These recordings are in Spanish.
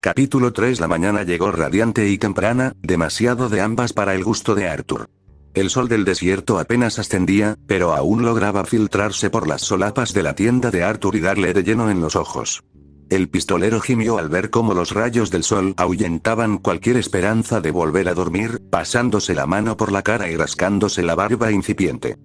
Capítulo 3. La mañana llegó radiante y temprana, demasiado de ambas para el gusto de Arthur. El sol del desierto apenas ascendía, pero aún lograba filtrarse por las solapas de la tienda de Arthur y darle de lleno en los ojos. El pistolero gimió al ver cómo los rayos del sol ahuyentaban cualquier esperanza de volver a dormir, pasándose la mano por la cara y rascándose la barba incipiente.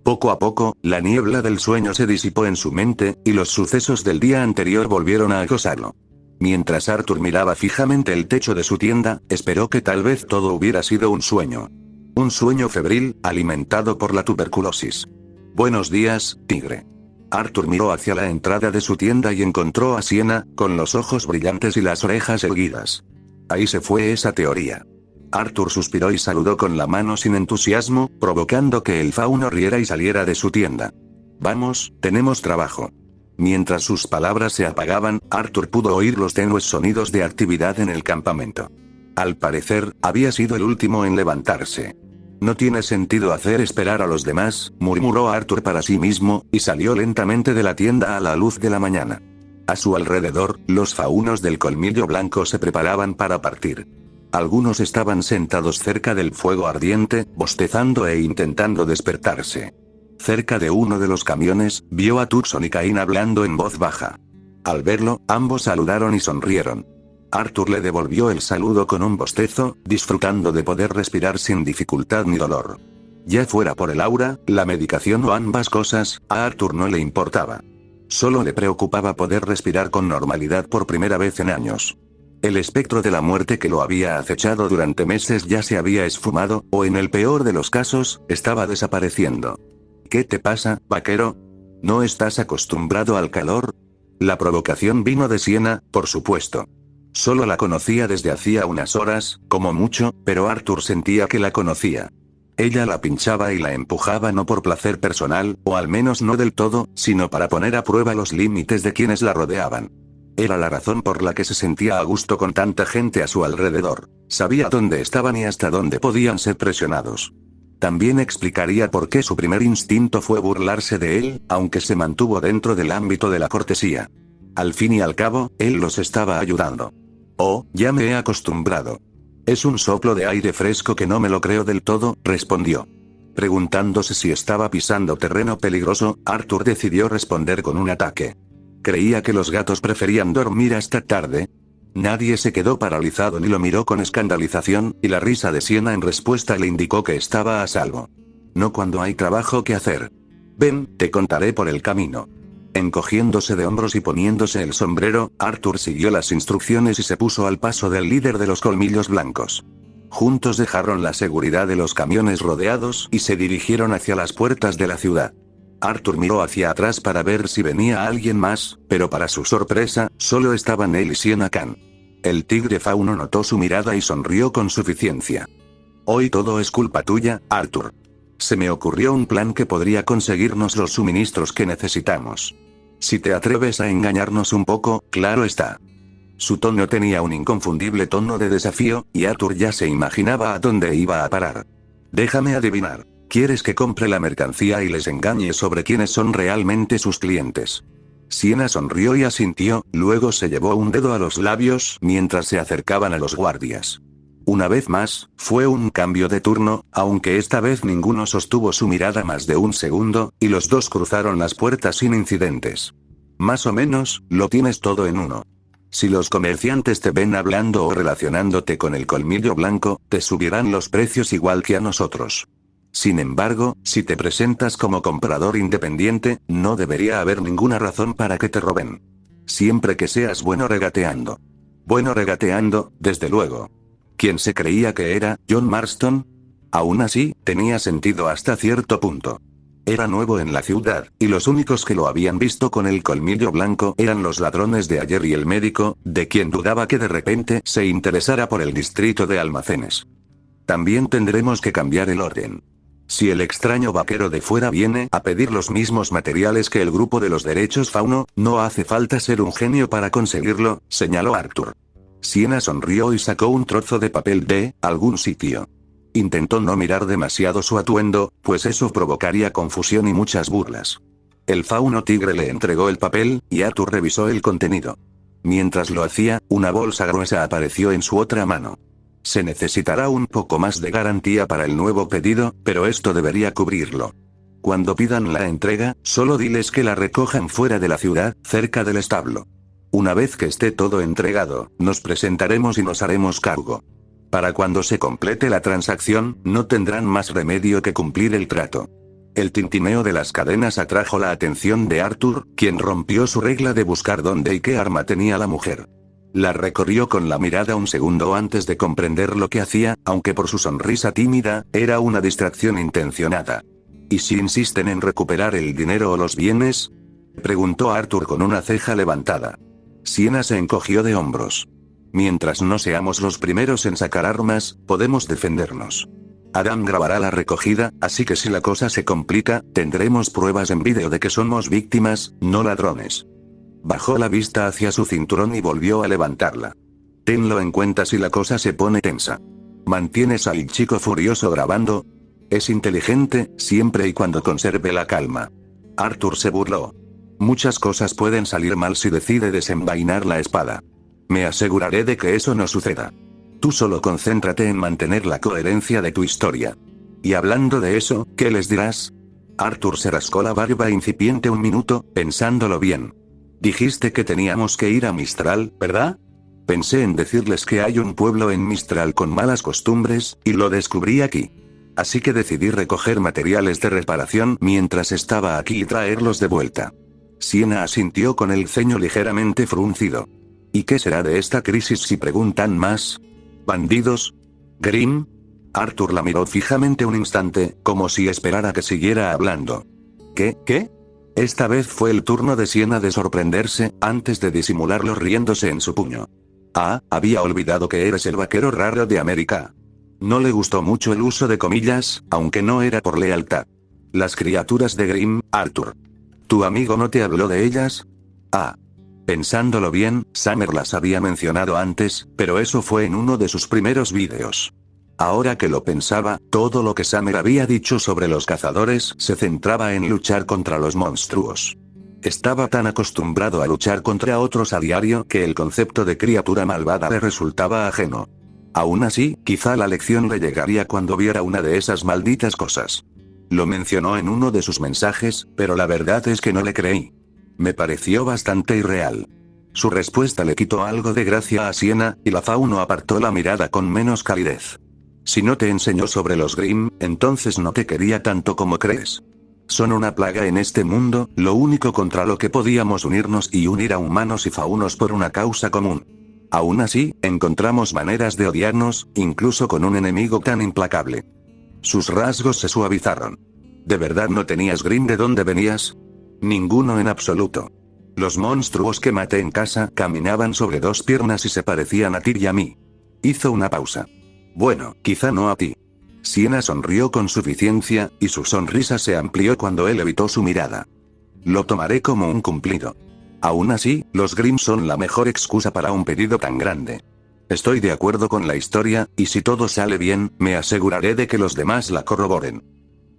Poco a poco, la niebla del sueño se disipó en su mente, y los sucesos del día anterior volvieron a acosarlo. Mientras Arthur miraba fijamente el techo de su tienda, esperó que tal vez todo hubiera sido un sueño. Un sueño febril, alimentado por la tuberculosis. Buenos días, tigre. Arthur miró hacia la entrada de su tienda y encontró a Sienna, con los ojos brillantes y las orejas erguidas. Ahí se fue esa teoría. Arthur suspiró y saludó con la mano sin entusiasmo, provocando que el fauno riera y saliera de su tienda. Vamos, tenemos trabajo. Mientras sus palabras se apagaban, Arthur pudo oír los tenues sonidos de actividad en el campamento. Al parecer, había sido el último en levantarse. No tiene sentido hacer esperar a los demás, murmuró Arthur para sí mismo, y salió lentamente de la tienda a la luz de la mañana. A su alrededor, los faunos del colmillo blanco se preparaban para partir. Algunos estaban sentados cerca del fuego ardiente, bostezando e intentando despertarse. Cerca de uno de los camiones, vio a Tucson y Cain hablando en voz baja. Al verlo, ambos saludaron y sonrieron. Arthur le devolvió el saludo con un bostezo, disfrutando de poder respirar sin dificultad ni dolor. Ya fuera por el aura, la medicación o ambas cosas, a Arthur no le importaba. Solo le preocupaba poder respirar con normalidad por primera vez en años. El espectro de la muerte que lo había acechado durante meses ya se había esfumado, o en el peor de los casos, estaba desapareciendo. ¿Qué te pasa, vaquero? ¿No estás acostumbrado al calor? La provocación vino de Sienna, por supuesto. Solo la conocía desde hacía unas horas, como mucho, pero Arthur sentía que la conocía. Ella la pinchaba y la empujaba no por placer personal, o al menos no del todo, sino para poner a prueba los límites de quienes la rodeaban. Era la razón por la que se sentía a gusto con tanta gente a su alrededor. Sabía dónde estaban y hasta dónde podían ser presionados. También explicaría por qué su primer instinto fue burlarse de él, aunque se mantuvo dentro del ámbito de la cortesía. Al fin y al cabo, él los estaba ayudando. Oh, ya me he acostumbrado. Es un soplo de aire fresco que no me lo creo del todo, respondió. Preguntándose si estaba pisando terreno peligroso, Arthur decidió responder con un ataque. ¿Creía que los gatos preferían dormir hasta tarde? Nadie se quedó paralizado ni lo miró con escandalización, y la risa de Sienna en respuesta le indicó que estaba a salvo. No cuando hay trabajo que hacer. Ven, te contaré por el camino. Encogiéndose de hombros y poniéndose el sombrero, Arthur siguió las instrucciones y se puso al paso del líder de los colmillos blancos. Juntos dejaron la seguridad de los camiones rodeados y se dirigieron hacia las puertas de la ciudad. Arthur miró hacia atrás para ver si venía alguien más, pero para su sorpresa, solo estaban él y Sienna Khan. El tigre fauno notó su mirada y sonrió con suficiencia. Hoy todo es culpa tuya, Arthur. Se me ocurrió un plan que podría conseguirnos los suministros que necesitamos. Si te atreves a engañarnos un poco, claro está. Su tono tenía un inconfundible tono de desafío, y Arthur ya se imaginaba a dónde iba a parar. Déjame adivinar. ¿Quieres que compre la mercancía y les engañe sobre quiénes son realmente sus clientes? Sienna sonrió y asintió, luego se llevó un dedo a los labios mientras se acercaban a los guardias. Una vez más, fue un cambio de turno, aunque esta vez ninguno sostuvo su mirada más de un segundo, y los dos cruzaron las puertas sin incidentes. Más o menos, lo tienes todo en uno. Si los comerciantes te ven hablando o relacionándote con el colmillo blanco, te subirán los precios igual que a nosotros. Sin embargo, si te presentas como comprador independiente, no debería haber ninguna razón para que te roben. Siempre que seas bueno regateando. Bueno regateando, desde luego. ¿Quién se creía que era, John Marston? Aún así, tenía sentido hasta cierto punto. Era nuevo en la ciudad, y los únicos que lo habían visto con el colmillo blanco eran los ladrones de ayer y el médico, de quien dudaba que de repente se interesara por el distrito de almacenes. También tendremos que cambiar el orden. Si el extraño vaquero de fuera viene a pedir los mismos materiales que el grupo de los derechos fauno, no hace falta ser un genio para conseguirlo, señaló Arthur. Sienna sonrió y sacó un trozo de papel de algún sitio. Intentó no mirar demasiado su atuendo, pues eso provocaría confusión y muchas burlas. El fauno tigre le entregó el papel, y Arthur revisó el contenido. Mientras lo hacía, una bolsa gruesa apareció en su otra mano. Se necesitará un poco más de garantía para el nuevo pedido, pero esto debería cubrirlo. Cuando pidan la entrega, solo diles que la recojan fuera de la ciudad, cerca del establo. Una vez que esté todo entregado, nos presentaremos y nos haremos cargo. Para cuando se complete la transacción, no tendrán más remedio que cumplir el trato. El tintineo de las cadenas atrajo la atención de Arthur, quien rompió su regla de buscar dónde y qué arma tenía la mujer. La recorrió con la mirada un segundo antes de comprender lo que hacía, aunque por su sonrisa tímida, era una distracción intencionada. ¿Y si insisten en recuperar el dinero o los bienes? Preguntó Arthur con una ceja levantada. Sienna se encogió de hombros. Mientras no seamos los primeros en sacar armas, podemos defendernos. Adam grabará la recogida, así que si la cosa se complica, tendremos pruebas en vídeo de que somos víctimas, no ladrones. Bajó la vista hacia su cinturón y volvió a levantarla. Tenlo en cuenta si la cosa se pone tensa. ¿Mantienes al chico furioso grabando? Es inteligente, siempre y cuando conserve la calma. Arthur se burló. Muchas cosas pueden salir mal si decide desenvainar la espada. Me aseguraré de que eso no suceda. Tú solo concéntrate en mantener la coherencia de tu historia. Y hablando de eso, ¿qué les dirás? Arthur se rascó la barba incipiente un minuto, pensándolo bien. Dijiste que teníamos que ir a Mistral, ¿verdad? Pensé en decirles que hay un pueblo en Mistral con malas costumbres, y lo descubrí aquí. Así que decidí recoger materiales de reparación mientras estaba aquí y traerlos de vuelta. Sienna asintió con el ceño ligeramente fruncido. ¿Y qué será de esta crisis si preguntan más? ¿Bandidos? ¿Grimm? Arthur la miró fijamente un instante, como si esperara que siguiera hablando. ¿Qué? Esta vez fue el turno de Sienna de sorprenderse, antes de disimularlo riéndose en su puño. Ah, había olvidado que eres el vaquero raro de América. No le gustó mucho el uso de comillas, aunque no era por lealtad. Las criaturas de Grimm, Arthur. ¿Tu amigo no te habló de ellas? Ah. Pensándolo bien, Summer las había mencionado antes, pero eso fue en uno de sus primeros vídeos. Ahora que lo pensaba, todo lo que Summer había dicho sobre los cazadores se centraba en luchar contra los monstruos. Estaba tan acostumbrado a luchar contra otros a diario que el concepto de criatura malvada le resultaba ajeno. Aún así, quizá la lección le llegaría cuando viera una de esas malditas cosas. Lo mencionó en uno de sus mensajes, pero la verdad es que no le creí. Me pareció bastante irreal. Su respuesta le quitó algo de gracia a Sienna, y la fauno apartó la mirada con menos calidez. Si no te enseñó sobre los Grimm, entonces no te quería tanto como crees. Son una plaga en este mundo, lo único contra lo que podíamos unirnos y unir a humanos y faunos por una causa común. Aún así, encontramos maneras de odiarnos, incluso con un enemigo tan implacable. Sus rasgos se suavizaron. ¿De verdad no tenías Grimm de dónde venías? Ninguno en absoluto. Los monstruos que maté en casa caminaban sobre dos piernas y se parecían a ti y a mí. Hizo una pausa. Bueno, quizá no a ti. Sienna sonrió con suficiencia, y su sonrisa se amplió cuando él evitó su mirada. Lo tomaré como un cumplido. Aún así, los Grimm son la mejor excusa para un pedido tan grande. Estoy de acuerdo con la historia, y si todo sale bien, me aseguraré de que los demás la corroboren.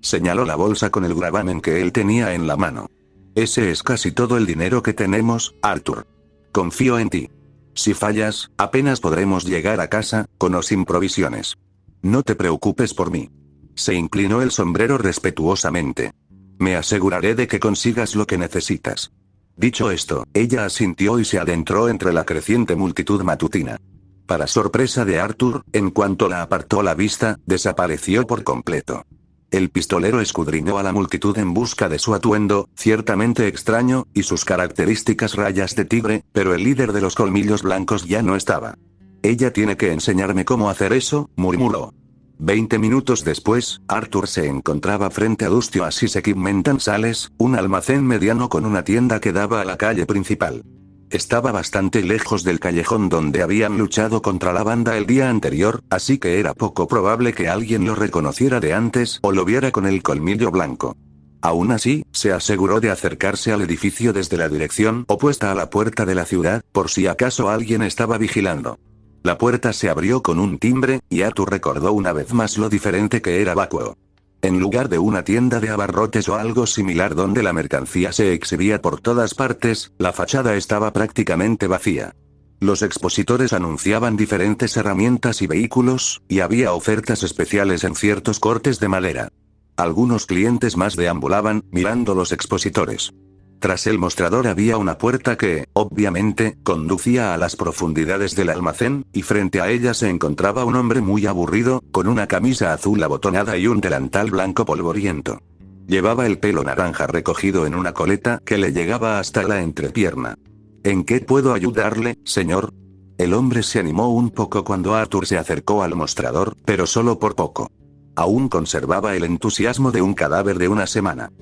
Señaló la bolsa con el gravamen que él tenía en la mano. Ese es casi todo el dinero que tenemos, Arthur. Confío en ti. Si fallas, apenas podremos llegar a casa, con o sin provisiones. No te preocupes por mí. Se inclinó el sombrero respetuosamente. Me aseguraré de que consigas lo que necesitas. Dicho esto, ella asintió y se adentró entre la creciente multitud matutina. Para sorpresa de Arthur, en cuanto la apartó la vista, desapareció por completo. El pistolero escudriñó a la multitud en busca de su atuendo, ciertamente extraño, y sus características rayas de tigre, pero el líder de los colmillos blancos ya no estaba. Ella tiene que enseñarme cómo hacer eso, murmuró. 20 minutos después, Arthur se encontraba frente a Dustio Assis Equipment Sales, un almacén mediano con una tienda que daba a la calle principal. Estaba bastante lejos del callejón donde habían luchado contra la banda el día anterior, así que era poco probable que alguien lo reconociera de antes o lo viera con el colmillo blanco. Aún así, se aseguró de acercarse al edificio desde la dirección opuesta a la puerta de la ciudad, por si acaso alguien estaba vigilando. La puerta se abrió con un timbre, y Arthur recordó una vez más lo diferente que era Vacuo. En lugar de una tienda de abarrotes o algo similar donde la mercancía se exhibía por todas partes, la fachada estaba prácticamente vacía. Los expositores anunciaban diferentes herramientas y vehículos, y había ofertas especiales en ciertos cortes de madera. Algunos clientes más deambulaban, mirando los expositores. Tras el mostrador había una puerta que, obviamente, conducía a las profundidades del almacén, y frente a ella se encontraba un hombre muy aburrido, con una camisa azul abotonada y un delantal blanco polvoriento. Llevaba el pelo naranja recogido en una coleta que le llegaba hasta la entrepierna. ¿En qué puedo ayudarle, señor? El hombre se animó un poco cuando Arthur se acercó al mostrador, pero solo por poco. Aún conservaba el entusiasmo de un cadáver de una semana.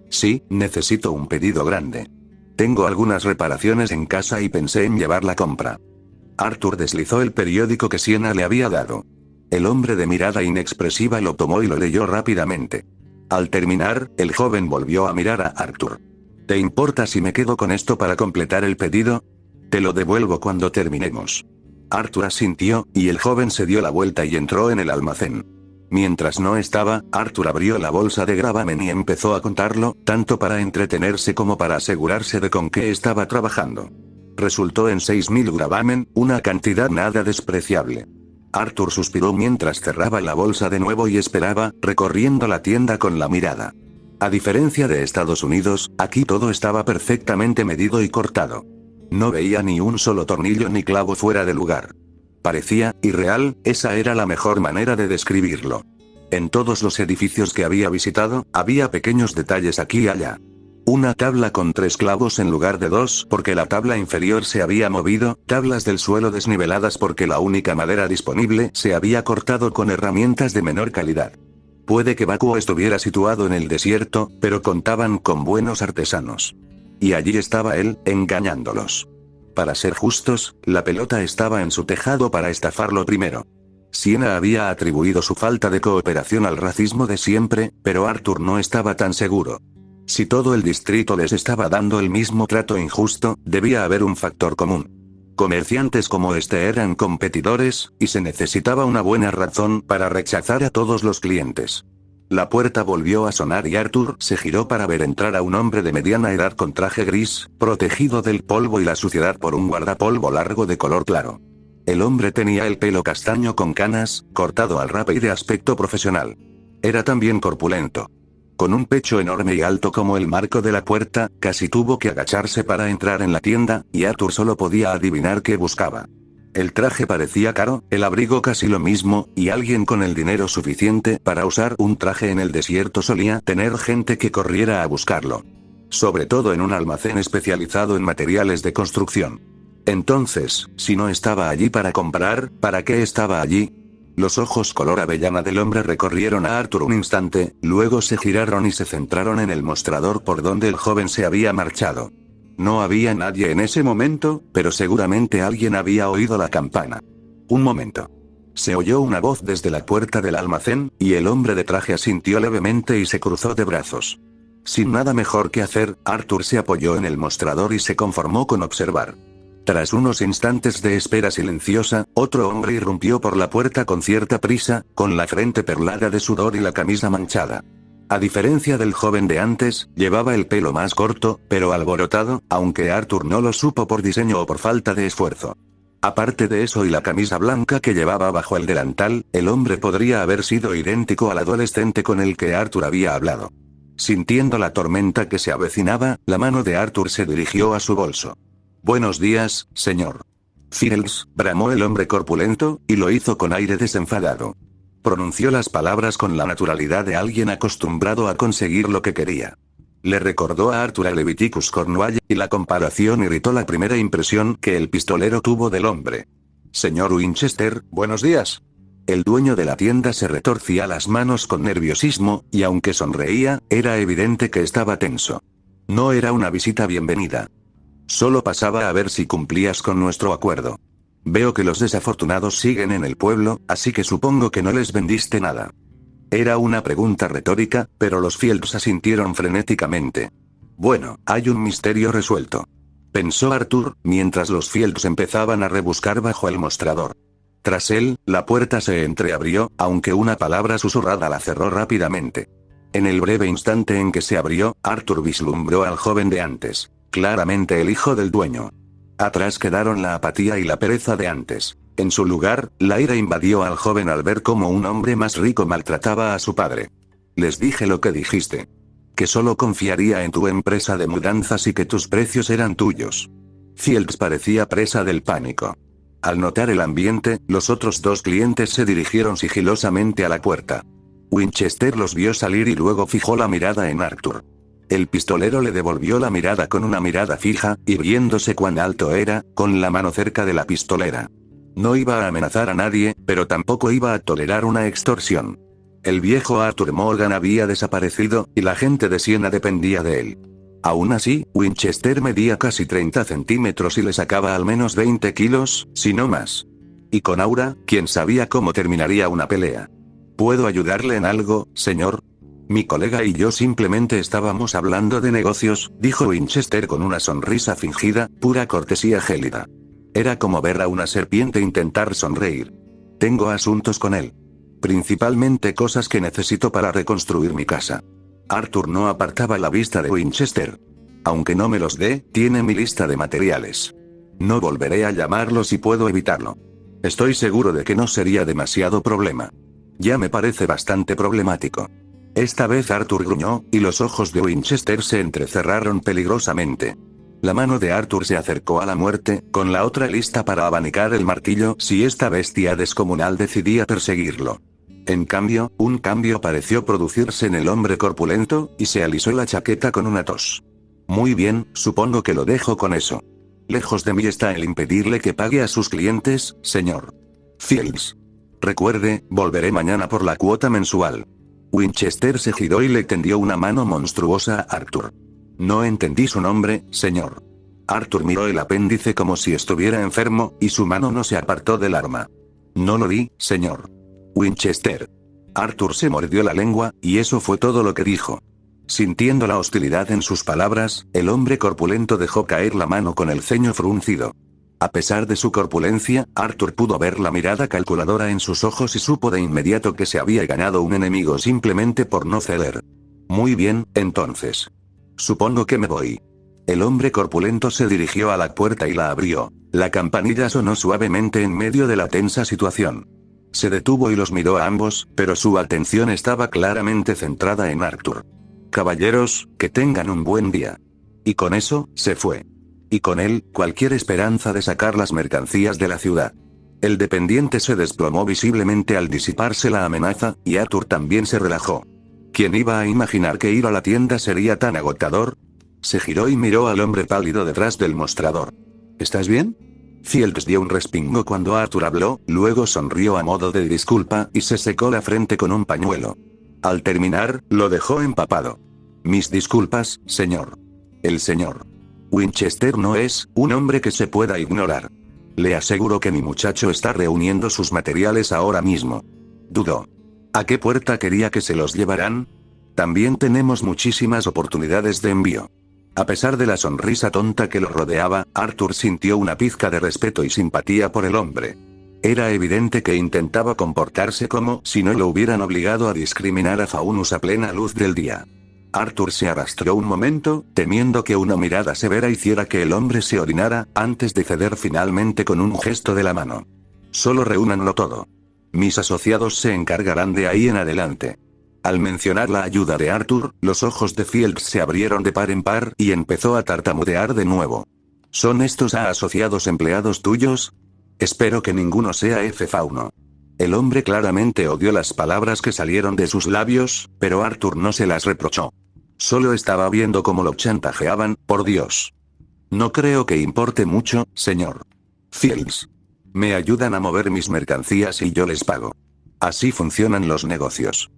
Sí, necesito un pedido grande. Tengo algunas reparaciones en casa y pensé en llevar la compra. Arthur deslizó el periódico que Sienna le había dado. El hombre de mirada inexpresiva lo tomó y lo leyó rápidamente. Al terminar, el joven volvió a mirar a Arthur. ¿Te importa si me quedo con esto para completar el pedido? Te lo devuelvo cuando terminemos. Arthur asintió, y el joven se dio la vuelta y entró en el almacén. Mientras no estaba, Arthur abrió la bolsa de gravamen y empezó a contarlo, tanto para entretenerse como para asegurarse de con qué estaba trabajando. Resultó en 6.000 gravamen, una cantidad nada despreciable. Arthur suspiró mientras cerraba la bolsa de nuevo y esperaba, recorriendo la tienda con la mirada. A diferencia de Estados Unidos, aquí todo estaba perfectamente medido y cortado. No veía ni un solo tornillo ni clavo fuera de lugar. Parecía irreal, esa era la mejor manera de describirlo. En todos los edificios que había visitado, había pequeños detalles aquí y allá. Una tabla con 3 clavos en lugar de 2 porque la tabla inferior se había movido, tablas del suelo desniveladas porque la única madera disponible se había cortado con herramientas de menor calidad. Puede que Baku estuviera situado en el desierto, pero contaban con buenos artesanos. Y allí estaba él, engañándolos. Para ser justos, la pelota estaba en su tejado para estafarlo primero. Sienna había atribuido su falta de cooperación al racismo de siempre, pero Arthur no estaba tan seguro. Si todo el distrito les estaba dando el mismo trato injusto, debía haber un factor común. Comerciantes como este eran competidores, y se necesitaba una buena razón para rechazar a todos los clientes. La puerta volvió a sonar y Arthur se giró para ver entrar a un hombre de mediana edad con traje gris, protegido del polvo y la suciedad por un guardapolvo largo de color claro. El hombre tenía el pelo castaño con canas, cortado al rape y de aspecto profesional. Era también corpulento. Con un pecho enorme y alto como el marco de la puerta, casi tuvo que agacharse para entrar en la tienda, y Arthur solo podía adivinar qué buscaba. El traje parecía caro, el abrigo casi lo mismo, y alguien con el dinero suficiente para usar un traje en el desierto solía tener gente que corriera a buscarlo. Sobre todo en un almacén especializado en materiales de construcción. Entonces, si no estaba allí para comprar, ¿para qué estaba allí? Los ojos color avellana del hombre recorrieron a Arthur un instante, luego se giraron y se centraron en el mostrador por donde el joven se había marchado. No había nadie en ese momento, pero seguramente alguien había oído la campana. Un momento. Se oyó una voz desde la puerta del almacén, y el hombre de traje asintió levemente y se cruzó de brazos. Sin nada mejor que hacer, Arthur se apoyó en el mostrador y se conformó con observar. Tras unos instantes de espera silenciosa, otro hombre irrumpió por la puerta con cierta prisa, con la frente perlada de sudor y la camisa manchada. A diferencia del joven de antes, llevaba el pelo más corto, pero alborotado, aunque Arthur no lo supo por diseño o por falta de esfuerzo. Aparte de eso y la camisa blanca que llevaba bajo el delantal, el hombre podría haber sido idéntico al adolescente con el que Arthur había hablado. Sintiendo la tormenta que se avecinaba, la mano de Arthur se dirigió a su bolso. «Buenos días, señor». «Fields», bramó el hombre corpulento, y lo hizo con aire desenfadado. Pronunció las palabras con la naturalidad de alguien acostumbrado a conseguir lo que quería. Le recordó a Arthur a Leviticus Cornwall, y la comparación irritó la primera impresión que el pistolero tuvo del hombre. «Señor Winchester, buenos días». El dueño de la tienda se retorcía las manos con nerviosismo, y aunque sonreía, era evidente que estaba tenso. No era una visita bienvenida. Solo pasaba a ver si cumplías con nuestro acuerdo. Veo que los desafortunados siguen en el pueblo, así que supongo que no les vendiste nada. Era una pregunta retórica, pero los Fields asintieron frenéticamente. Bueno, hay un misterio resuelto. Pensó Arthur, mientras los Fields empezaban a rebuscar bajo el mostrador. Tras él, la puerta se entreabrió, aunque una palabra susurrada la cerró rápidamente. En el breve instante en que se abrió, Arthur vislumbró al joven de antes, claramente el hijo del dueño. Atrás quedaron la apatía y la pereza de antes. En su lugar, la ira invadió al joven al ver cómo un hombre más rico maltrataba a su padre. Les dije lo que dijiste. Que solo confiaría en tu empresa de mudanzas y que tus precios eran tuyos. Fields parecía presa del pánico. Al notar el ambiente, los otros dos clientes se dirigieron sigilosamente a la puerta. Winchester los vio salir y luego fijó la mirada en Arthur. El pistolero le devolvió la mirada con una mirada fija, y viéndose cuán alto era, con la mano cerca de la pistolera. No iba a amenazar a nadie, pero tampoco iba a tolerar una extorsión. El viejo Arthur Morgan había desaparecido, y la gente de Siena dependía de él. Aún así, Winchester medía casi 30 centímetros y le sacaba al menos 20 kilos, si no más. Y con Aura, ¿quién sabía cómo terminaría una pelea? ¿Puedo ayudarle en algo, señor? Mi colega y yo simplemente estábamos hablando de negocios, dijo Winchester con una sonrisa fingida, pura cortesía gélida. Era como ver a una serpiente intentar sonreír. Tengo asuntos con él. Principalmente cosas que necesito para reconstruir mi casa. Arthur no apartaba la vista de Winchester. Aunque no me los dé, tiene mi lista de materiales. No volveré a llamarlo si puedo evitarlo. Estoy seguro de que no sería demasiado problema. Ya me parece bastante problemático. Esta vez Arthur gruñó, y los ojos de Winchester se entrecerraron peligrosamente. La mano de Arthur se acercó a la muerte, con la otra lista para abanicar el martillo si esta bestia descomunal decidía perseguirlo. En cambio, un cambio pareció producirse en el hombre corpulento, y se alisó la chaqueta con una tos. Muy bien, supongo que lo dejo con eso. Lejos de mí está el impedirle que pague a sus clientes, señor Fields. Recuerde, volveré mañana por la cuota mensual. Winchester se giró y le tendió una mano monstruosa a Arthur. No entendí su nombre, señor. Arthur miró el apéndice como si estuviera enfermo, y su mano no se apartó del arma. No lo vi, señor Winchester. Arthur se mordió la lengua, y eso fue todo lo que dijo. Sintiendo la hostilidad en sus palabras, el hombre corpulento dejó caer la mano con el ceño fruncido. A pesar de su corpulencia, Arthur pudo ver la mirada calculadora en sus ojos y supo de inmediato que se había ganado un enemigo simplemente por no ceder. Muy bien, entonces. Supongo que me voy. El hombre corpulento se dirigió a la puerta y la abrió. La campanilla sonó suavemente en medio de la tensa situación. Se detuvo y los miró a ambos, pero su atención estaba claramente centrada en Arthur. Caballeros, que tengan un buen día. Y con eso, se fue. Y con él, cualquier esperanza de sacar las mercancías de la ciudad. El dependiente se desplomó visiblemente al disiparse la amenaza, y Arthur también se relajó. ¿Quién iba a imaginar que ir a la tienda sería tan agotador? Se giró y miró al hombre pálido detrás del mostrador. ¿Estás bien? Fields dio un respingo cuando Arthur habló, luego sonrió a modo de disculpa, y se secó la frente con un pañuelo. Al terminar, lo dejó empapado. Mis disculpas, señor. El señor Winchester no es un hombre que se pueda ignorar. Le aseguro que mi muchacho está reuniendo sus materiales ahora mismo. Dudó. ¿A qué puerta quería que se los llevaran? También tenemos muchísimas oportunidades de envío. A pesar de la sonrisa tonta que lo rodeaba, Arthur sintió una pizca de respeto y simpatía por el hombre. Era evidente que intentaba comportarse como si no lo hubieran obligado a discriminar a Faunus a plena luz del día. Arthur se arrastró un momento, temiendo que una mirada severa hiciera que el hombre se orinara, antes de ceder finalmente con un gesto de la mano. Solo reúnanlo todo. Mis asociados se encargarán de ahí en adelante. Al mencionar la ayuda de Arthur, los ojos de Fields se abrieron de par en par y empezó a tartamudear de nuevo. ¿Son estos asociados empleados tuyos? Espero que ninguno sea F. Fauno. El hombre claramente odió las palabras que salieron de sus labios, pero Arthur no se las reprochó. Solo estaba viendo cómo lo chantajeaban, por Dios. No creo que importe mucho, señor Fields. Me ayudan a mover mis mercancías y yo les pago. Así funcionan los negocios.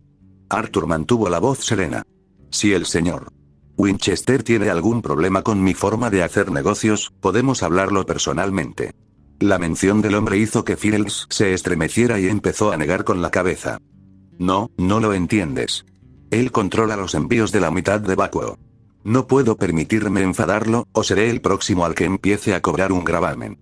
Arthur mantuvo la voz serena. Si el señor Winchester tiene algún problema con mi forma de hacer negocios, podemos hablarlo personalmente. La mención del hombre hizo que Fields se estremeciera y empezó a negar con la cabeza. No, no lo entiendes. Él controla los envíos de la mitad de Vacuo. No puedo permitirme enfadarlo, o seré el próximo al que empiece a cobrar un gravamen.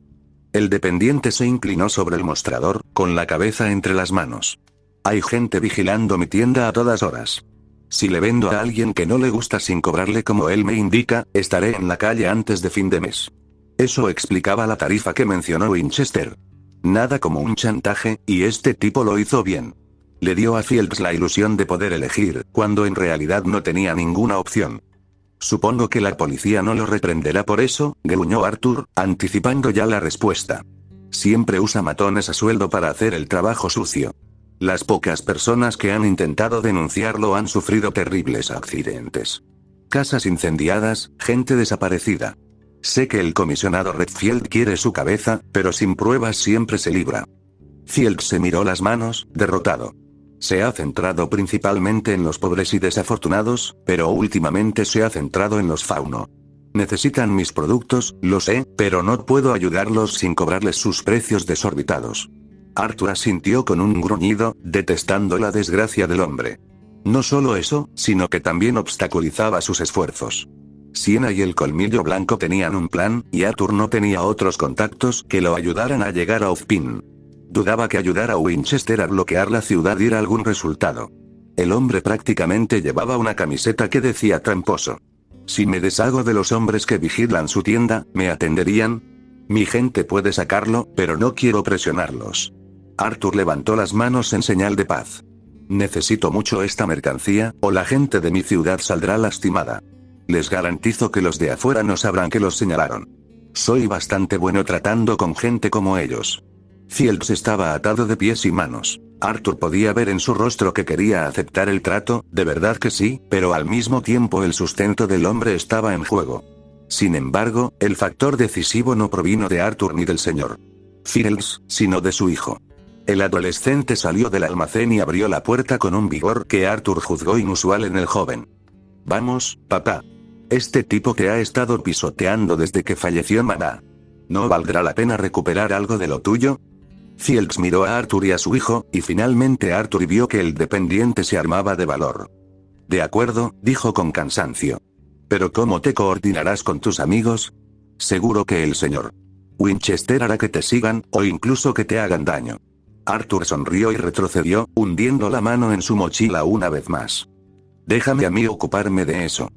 El dependiente se inclinó sobre el mostrador, con la cabeza entre las manos. Hay gente vigilando mi tienda a todas horas. Si le vendo a alguien que no le gusta sin cobrarle como él me indica, estaré en la calle antes de fin de mes. Eso explicaba la tarifa que mencionó Winchester. Nada como un chantaje, y este tipo lo hizo bien. Le dio a Fields la ilusión de poder elegir, cuando en realidad no tenía ninguna opción. Supongo que la policía no lo reprenderá por eso, gruñó Arthur, anticipando ya la respuesta. Siempre usa matones a sueldo para hacer el trabajo sucio. Las pocas personas que han intentado denunciarlo han sufrido terribles accidentes. Casas incendiadas, gente desaparecida. Sé que el comisionado Redfield quiere su cabeza, pero sin pruebas siempre se libra. Fields se miró las manos, derrotado. Se ha centrado principalmente en los pobres y desafortunados, pero últimamente se ha centrado en los fauno. Necesitan mis productos, lo sé, pero no puedo ayudarlos sin cobrarles sus precios desorbitados. Arthur asintió con un gruñido, detestando la desgracia del hombre. No solo eso, sino que también obstaculizaba sus esfuerzos. Siena y el Colmillo Blanco tenían un plan, y Arthur no tenía otros contactos que lo ayudaran a llegar a Ozpin. Dudaba que ayudar a Winchester a bloquear la ciudad diera algún resultado. El hombre prácticamente llevaba una camiseta que decía tramposo. Si me deshago de los hombres que vigilan su tienda, ¿me atenderían? Mi gente puede sacarlo, pero no quiero presionarlos. Arthur levantó las manos en señal de paz. Necesito mucho esta mercancía, o la gente de mi ciudad saldrá lastimada. Les garantizo que los de afuera no sabrán que los señalaron. Soy bastante bueno tratando con gente como ellos. Fields estaba atado de pies y manos. Arthur podía ver en su rostro que quería aceptar el trato, de verdad que sí, pero al mismo tiempo el sustento del hombre estaba en juego. Sin embargo, el factor decisivo no provino de Arthur ni del señor Fields, sino de su hijo. El adolescente salió del almacén y abrió la puerta con un vigor que Arthur juzgó inusual en el joven. Vamos, papá. Este tipo que ha estado pisoteando desde que falleció mamá. ¿No valdrá la pena recuperar algo de lo tuyo? Fields miró a Arthur y a su hijo, y finalmente Arthur vio que el dependiente se armaba de valor. De acuerdo, dijo con cansancio. ¿Pero cómo te coordinarás con tus amigos? Seguro que el señor Winchester hará que te sigan, o incluso que te hagan daño. Arthur sonrió y retrocedió, hundiendo la mano en su mochila una vez más. Déjame a mí ocuparme de eso.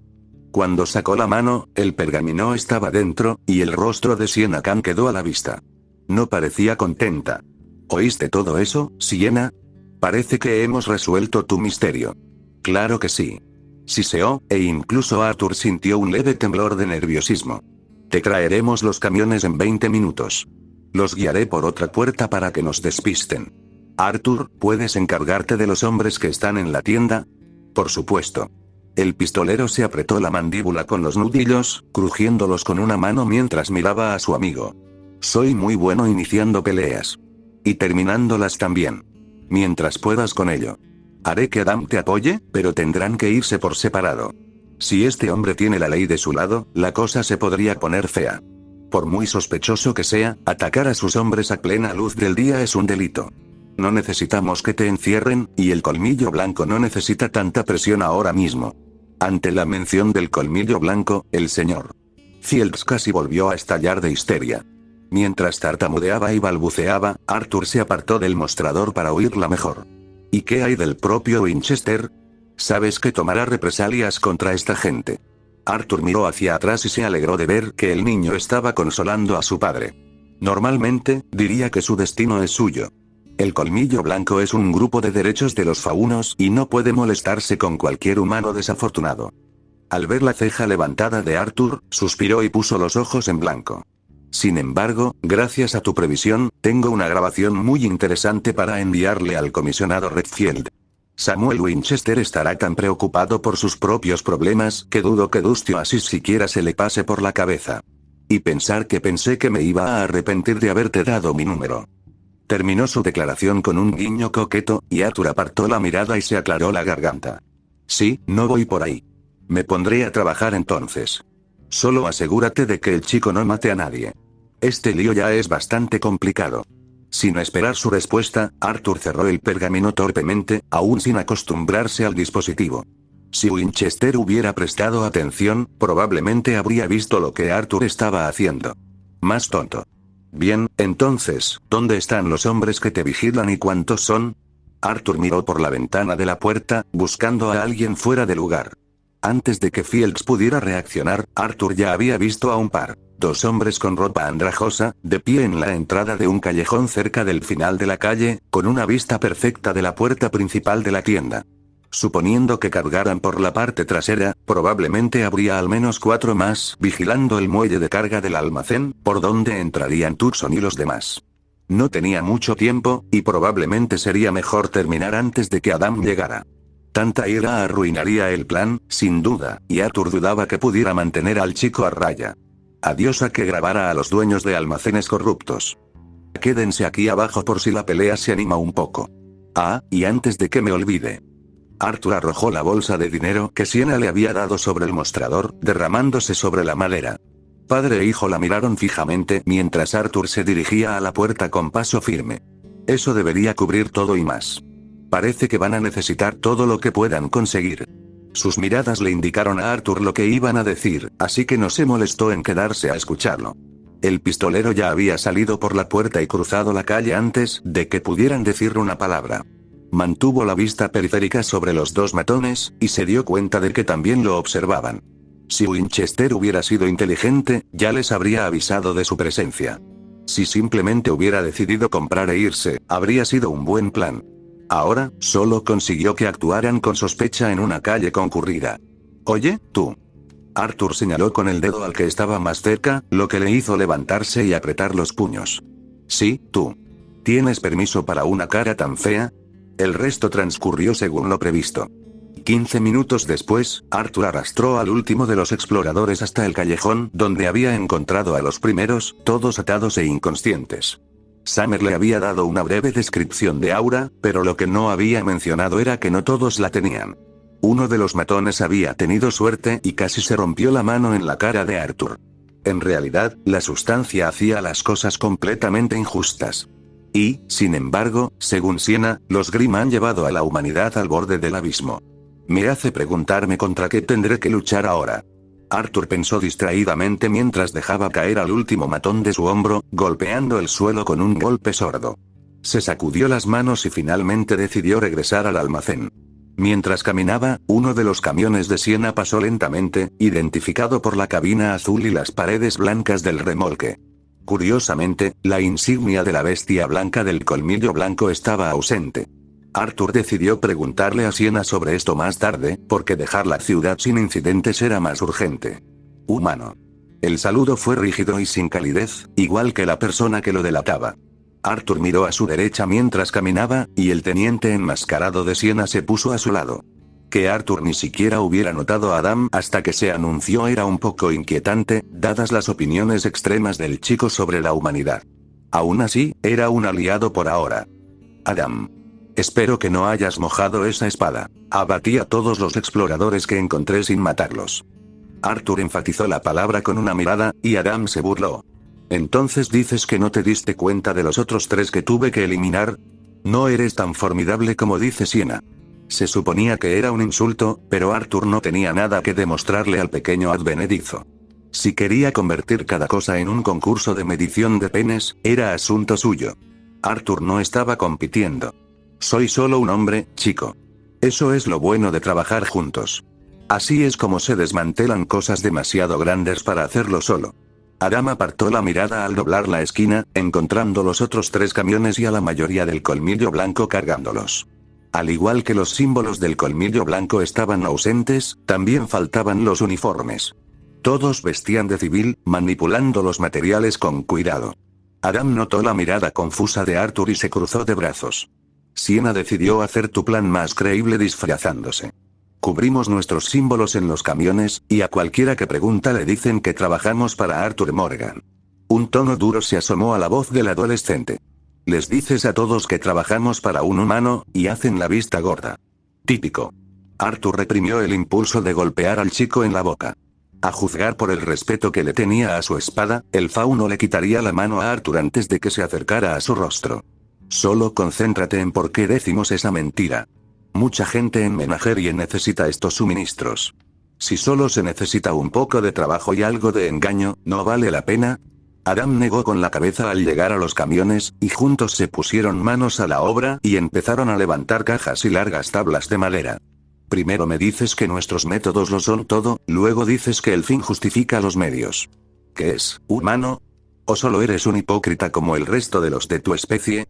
Cuando sacó la mano, el pergamino estaba dentro, y el rostro de Sienna Khan quedó a la vista. No parecía contenta. ¿Oíste todo eso, Sienna? Parece que hemos resuelto tu misterio. Claro que sí. Siseó, e incluso Arthur sintió un leve temblor de nerviosismo. Te traeremos los camiones en 20 minutos. Los guiaré por otra puerta para que nos despisten. Arthur, ¿puedes encargarte de los hombres que están en la tienda? Por supuesto. El pistolero se apretó la mandíbula con los nudillos, crujiéndolos con una mano mientras miraba a su amigo. Soy muy bueno iniciando peleas. Y terminándolas también. Mientras puedas con ello. Haré que Adam te apoye, pero tendrán que irse por separado. Si este hombre tiene la ley de su lado, la cosa se podría poner fea. Por muy sospechoso que sea, atacar a sus hombres a plena luz del día es un delito. No necesitamos que te encierren, y el Colmillo Blanco no necesita tanta presión ahora mismo. Ante la mención del Colmillo Blanco, el señor Fields casi volvió a estallar de histeria. Mientras tartamudeaba y balbuceaba, Arthur se apartó del mostrador para oírla mejor. ¿Y qué hay del propio Winchester? Sabes que tomará represalias contra esta gente. Arthur miró hacia atrás y se alegró de ver que el niño estaba consolando a su padre. Normalmente, diría que su destino es suyo. El Colmillo Blanco es un grupo de derechos de los faunos y no puede molestarse con cualquier humano desafortunado. Al ver la ceja levantada de Arthur, suspiró y puso los ojos en blanco. Sin embargo, gracias a tu previsión, tengo una grabación muy interesante para enviarle al comisionado Redfield. Samuel Winchester estará tan preocupado por sus propios problemas que dudo que Dusty Oasis siquiera se le pase por la cabeza. Y pensé que me iba a arrepentir de haberte dado mi número. Terminó su declaración con un guiño coqueto, y Arthur apartó la mirada y se aclaró la garganta. Sí, no voy por ahí. Me pondré a trabajar entonces. Solo asegúrate de que el chico no mate a nadie. Este lío ya es bastante complicado. Sin esperar su respuesta, Arthur cerró el pergamino torpemente, aún sin acostumbrarse al dispositivo. Si Winchester hubiera prestado atención, probablemente habría visto lo que Arthur estaba haciendo. Más tonto. Bien, entonces, ¿dónde están los hombres que te vigilan y cuántos son? Arthur miró por la ventana de la puerta, buscando a alguien fuera de lugar. Antes de que Fields pudiera reaccionar, Arthur ya había visto a un par. Dos hombres con ropa andrajosa, de pie en la entrada de un callejón cerca del final de la calle, con una vista perfecta de la puerta principal de la tienda. Suponiendo que cargaran por la parte trasera, probablemente habría al menos 4 más vigilando el muelle de carga del almacén, por donde entrarían Tucson y los demás. No tenía mucho tiempo, y probablemente sería mejor terminar antes de que Adam llegara. Tanta ira arruinaría el plan, sin duda, y Arthur dudaba que pudiera mantener al chico a raya. Adiós a que grabara a los dueños de almacenes corruptos. Quédense aquí abajo por si la pelea se anima un poco. Ah, y antes de que me olvide. Arthur arrojó la bolsa de dinero que Sienna le había dado sobre el mostrador, derramándose sobre la madera. Padre e hijo la miraron fijamente mientras Arthur se dirigía a la puerta con paso firme. Eso debería cubrir todo y más. Parece que van a necesitar todo lo que puedan conseguir. Sus miradas le indicaron a Arthur lo que iban a decir, así que no se molestó en quedarse a escucharlo. El pistolero ya había salido por la puerta y cruzado la calle antes de que pudieran decir una palabra. Mantuvo la vista periférica sobre los dos matones, y se dio cuenta de que también lo observaban. Si Winchester hubiera sido inteligente, ya les habría avisado de su presencia. Si simplemente hubiera decidido comprar e irse, habría sido un buen plan. Ahora, solo consiguió que actuaran con sospecha en una calle concurrida. Oye, tú. Arthur señaló con el dedo al que estaba más cerca, lo que le hizo levantarse y apretar los puños. Sí, tú. ¿Tienes permiso para una cara tan fea? El resto transcurrió según lo previsto. 15 minutos después, Arthur arrastró al último de los exploradores hasta el callejón donde había encontrado a los primeros, todos atados e inconscientes. Summer le había dado una breve descripción de Aura, pero lo que no había mencionado era que no todos la tenían. Uno de los matones había tenido suerte y casi se rompió la mano en la cara de Arthur. En realidad, la sustancia hacía las cosas completamente injustas. Y, sin embargo, según Sienna, los Grimm han llevado a la humanidad al borde del abismo. Me hace preguntarme contra qué tendré que luchar ahora. Arthur pensó distraídamente mientras dejaba caer al último matón de su hombro, golpeando el suelo con un golpe sordo. Se sacudió las manos y finalmente decidió regresar al almacén. Mientras caminaba, uno de los camiones de Sienna pasó lentamente, identificado por la cabina azul y las paredes blancas del remolque. Curiosamente, la insignia de la bestia blanca del colmillo blanco estaba ausente. Arthur decidió preguntarle a Sienna sobre esto más tarde, porque dejar la ciudad sin incidentes era más urgente. Humano. El saludo fue rígido y sin calidez, igual que la persona que lo delataba. Arthur miró a su derecha mientras caminaba, y el teniente enmascarado de Sienna se puso a su lado. Que Arthur ni siquiera hubiera notado a Adam hasta que se anunció era un poco inquietante, dadas las opiniones extremas del chico sobre la humanidad. Aún así, era un aliado por ahora. Adam. Espero que no hayas mojado esa espada. Abatí a todos los exploradores que encontré sin matarlos. Arthur enfatizó la palabra con una mirada, y Adam se burló. ¿Entonces dices que no te diste cuenta de los otros 3 que tuve que eliminar? No eres tan formidable como dice Sienna. Se suponía que era un insulto, pero Arthur no tenía nada que demostrarle al pequeño advenedizo. Si quería convertir cada cosa en un concurso de medición de penes, era asunto suyo. Arthur no estaba compitiendo. Soy solo un hombre, chico. Eso es lo bueno de trabajar juntos. Así es como se desmantelan cosas demasiado grandes para hacerlo solo. Adam apartó la mirada al doblar la esquina, encontrando los otros 3 camiones y a la mayoría del colmillo blanco cargándolos. Al igual que los símbolos del colmillo blanco estaban ausentes, también faltaban los uniformes. Todos vestían de civil, manipulando los materiales con cuidado. Adam notó la mirada confusa de Arthur y se cruzó de brazos. Sienna decidió hacer tu plan más creíble disfrazándose. Cubrimos nuestros símbolos en los camiones, y a cualquiera que pregunta le dicen que trabajamos para Arthur Morgan. Un tono duro se asomó a la voz del adolescente. Les dices a todos que trabajamos para un humano, y hacen la vista gorda. Típico. Arthur reprimió el impulso de golpear al chico en la boca. A juzgar por el respeto que le tenía a su espada, el fauno le quitaría la mano a Arthur antes de que se acercara a su rostro. Solo concéntrate en por qué decimos esa mentira. Mucha gente en Menagerie necesita estos suministros. Si solo se necesita un poco de trabajo y algo de engaño, ¿no vale la pena? Adam negó con la cabeza al llegar a los camiones, y juntos se pusieron manos a la obra y empezaron a levantar cajas y largas tablas de madera. Primero me dices que nuestros métodos lo son todo, luego dices que el fin justifica los medios. ¿Qué es, humano? ¿O solo eres un hipócrita como el resto de los de tu especie?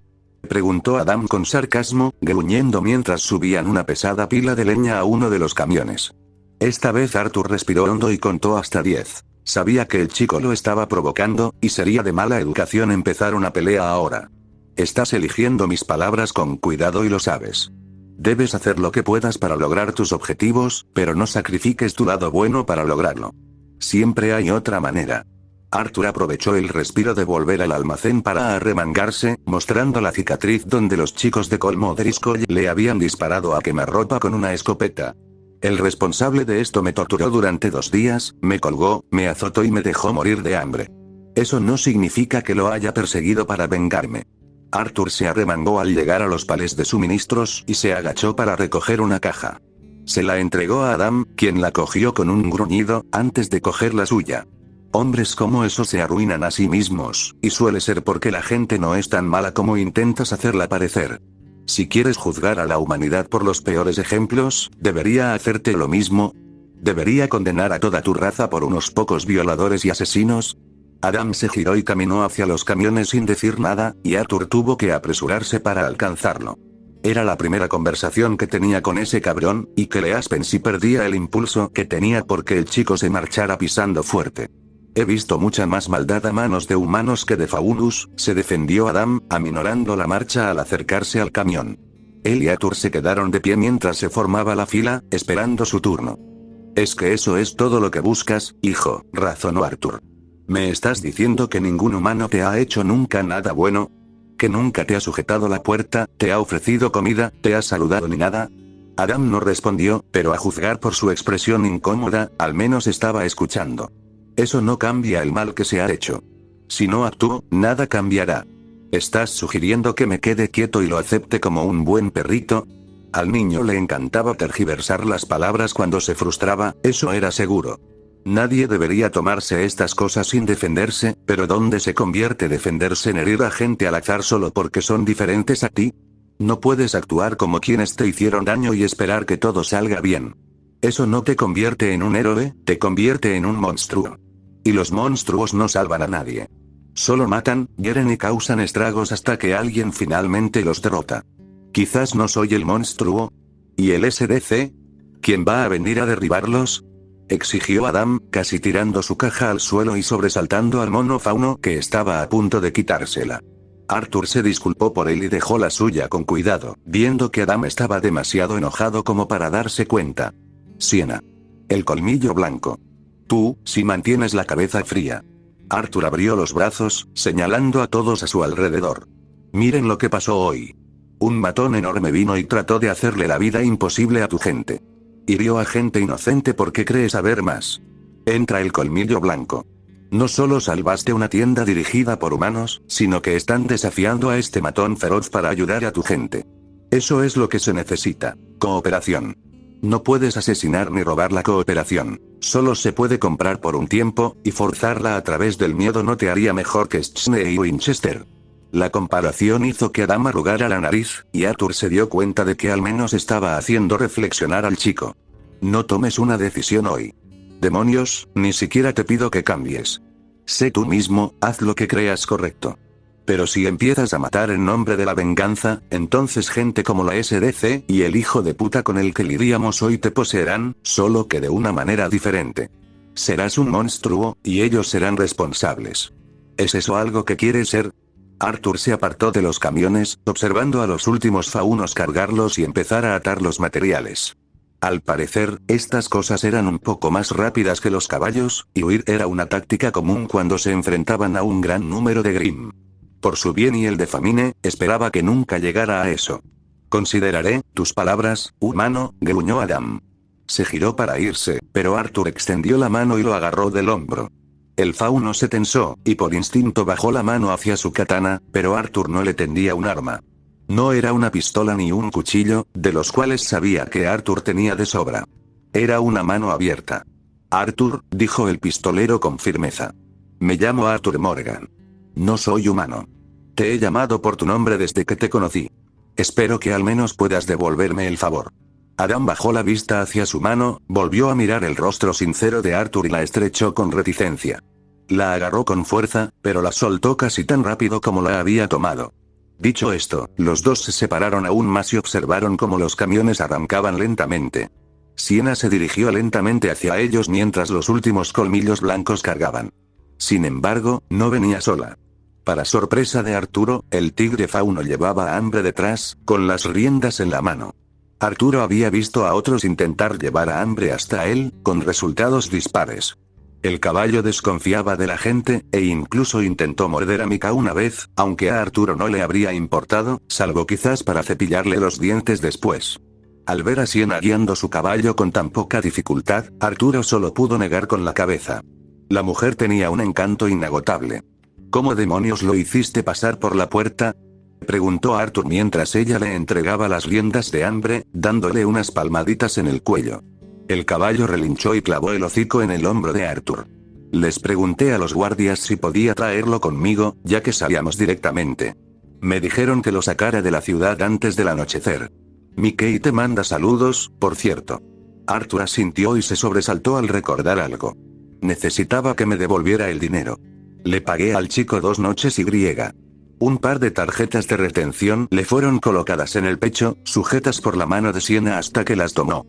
Preguntó Adam con sarcasmo, gruñendo mientras subían una pesada pila de leña a uno de los camiones. Esta vez Arthur respiró hondo y contó hasta 10. Sabía que el chico lo estaba provocando, y sería de mala educación empezar una pelea ahora. Estás eligiendo mis palabras con cuidado y lo sabes. Debes hacer lo que puedas para lograr tus objetivos, pero no sacrifiques tu lado bueno para lograrlo. Siempre hay otra manera. Arthur aprovechó el respiro de volver al almacén para arremangarse, mostrando la cicatriz donde los chicos de Colmo Driscoll le habían disparado a quemarropa con una escopeta. El responsable de esto me torturó durante 2 días, me colgó, me azotó y me dejó morir de hambre. Eso no significa que lo haya perseguido para vengarme. Arthur se arremangó al llegar a los palés de suministros y se agachó para recoger una caja. Se la entregó a Adam, quien la cogió con un gruñido, antes de coger la suya. Hombres como esos se arruinan a sí mismos, y suele ser porque la gente no es tan mala como intentas hacerla parecer. Si quieres juzgar a la humanidad por los peores ejemplos, ¿debería hacerte lo mismo? ¿Debería condenar a toda tu raza por unos pocos violadores y asesinos? Adam se giró y caminó hacia los camiones sin decir nada, y Arthur tuvo que apresurarse para alcanzarlo. Era la primera conversación que tenía con ese cabrón, y que Leaspensy perdía el impulso que tenía porque el chico se marchara pisando fuerte. He visto mucha más maldad a manos de humanos que de Faunus, se defendió Adam, aminorando la marcha al acercarse al camión. Él y Arthur se quedaron de pie mientras se formaba la fila, esperando su turno. «Es que eso es todo lo que buscas, hijo», razonó Arthur. «¿Me estás diciendo que ningún humano te ha hecho nunca nada bueno? ¿Que nunca te ha sujetado la puerta, te ha ofrecido comida, te ha saludado ni nada?» Adam no respondió, pero a juzgar por su expresión incómoda, al menos estaba escuchando. Eso no cambia el mal que se ha hecho. Si no actúo, nada cambiará. ¿Estás sugiriendo que me quede quieto y lo acepte como un buen perrito? Al niño le encantaba tergiversar las palabras cuando se frustraba, eso era seguro. Nadie debería tomarse estas cosas sin defenderse, pero ¿dónde se convierte defenderse en herir a gente al azar solo porque son diferentes a ti? No puedes actuar como quienes te hicieron daño y esperar que todo salga bien. Eso no te convierte en un héroe, te convierte en un monstruo. Y los monstruos no salvan a nadie. Solo matan, hieren y causan estragos hasta que alguien finalmente los derrota. Quizás no soy el monstruo. ¿Y el SDC? ¿Quién va a venir a derribarlos?, exigió Adam, casi tirando su caja al suelo y sobresaltando al mono fauno que estaba a punto de quitársela. Arthur se disculpó por él y dejó la suya con cuidado, viendo que Adam estaba demasiado enojado como para darse cuenta. Siena. El colmillo blanco. Tú, si mantienes la cabeza fría. Arthur abrió los brazos, señalando a todos a su alrededor. Miren lo que pasó hoy. Un matón enorme vino y trató de hacerle la vida imposible a tu gente. Hirió a gente inocente porque cree saber más. Entra el colmillo blanco. No solo salvaste una tienda dirigida por humanos, sino que están desafiando a este matón feroz para ayudar a tu gente. Eso es lo que se necesita. Cooperación. No puedes asesinar ni robar la cooperación. Solo se puede comprar por un tiempo, y forzarla a través del miedo no te haría mejor que Schnee y Winchester. La comparación hizo que Adam arrugara la nariz, y Arthur se dio cuenta de que al menos estaba haciendo reflexionar al chico. No tomes una decisión hoy. Demonios, ni siquiera te pido que cambies. Sé tú mismo, haz lo que creas correcto. Pero si empiezas a matar en nombre de la venganza, entonces gente como la SDC y el hijo de puta con el que lidiamos hoy te poseerán, solo que de una manera diferente. Serás un monstruo, y ellos serán responsables. ¿Es eso algo que quieres ser? Arthur se apartó de los camiones, observando a los últimos faunos cargarlos y empezar a atar los materiales. Al parecer, estas cosas eran un poco más rápidas que los caballos, y huir era una táctica común cuando se enfrentaban a un gran número de Grimm. Por su bien y el de Famine, esperaba que nunca llegara a eso. Consideraré tus palabras, humano, gruñó Adam. Se giró para irse, pero Arthur extendió la mano y lo agarró del hombro. El fauno se tensó, y por instinto bajó la mano hacia su katana, pero Arthur no le tendía un arma. No era una pistola ni un cuchillo, de los cuales sabía que Arthur tenía de sobra. Era una mano abierta. Arthur, dijo el pistolero con firmeza. Me llamo Arthur Morgan. No soy humano. Te he llamado por tu nombre desde que te conocí. Espero que al menos puedas devolverme el favor. Adam bajó la vista hacia su mano, volvió a mirar el rostro sincero de Arthur y la estrechó con reticencia. La agarró con fuerza, pero la soltó casi tan rápido como la había tomado. Dicho esto, los dos se separaron aún más y observaron cómo los camiones arrancaban lentamente. Sienna se dirigió lentamente hacia ellos mientras los últimos colmillos blancos cargaban. Sin embargo, no venía sola. Para sorpresa de Arturo, el tigre fauno llevaba a Ambre detrás, con las riendas en la mano. Arturo había visto a otros intentar llevar a Ambre hasta él, con resultados dispares. El caballo desconfiaba de la gente, e incluso intentó morder a Mika una vez, aunque a Arturo no le habría importado, salvo quizás para cepillarle los dientes después. Al ver a Sienna guiando su caballo con tan poca dificultad, Arturo solo pudo negar con la cabeza. La mujer tenía un encanto inagotable. ¿Cómo demonios lo hiciste pasar por la puerta?, preguntó Arthur mientras ella le entregaba las riendas de Ambre, dándole unas palmaditas en el cuello. El caballo relinchó y clavó el hocico en el hombro de Arthur. Les pregunté a los guardias si podía traerlo conmigo, ya que salíamos directamente. Me dijeron que lo sacara de la ciudad antes del anochecer. Mickey te manda saludos, por cierto. Arthur asintió y se sobresaltó al recordar algo. Necesitaba que me devolviera el dinero. Le pagué al chico 2 noches y griega. Un par de tarjetas de retención le fueron colocadas en el pecho, sujetas por la mano de Sienna hasta que las tomó.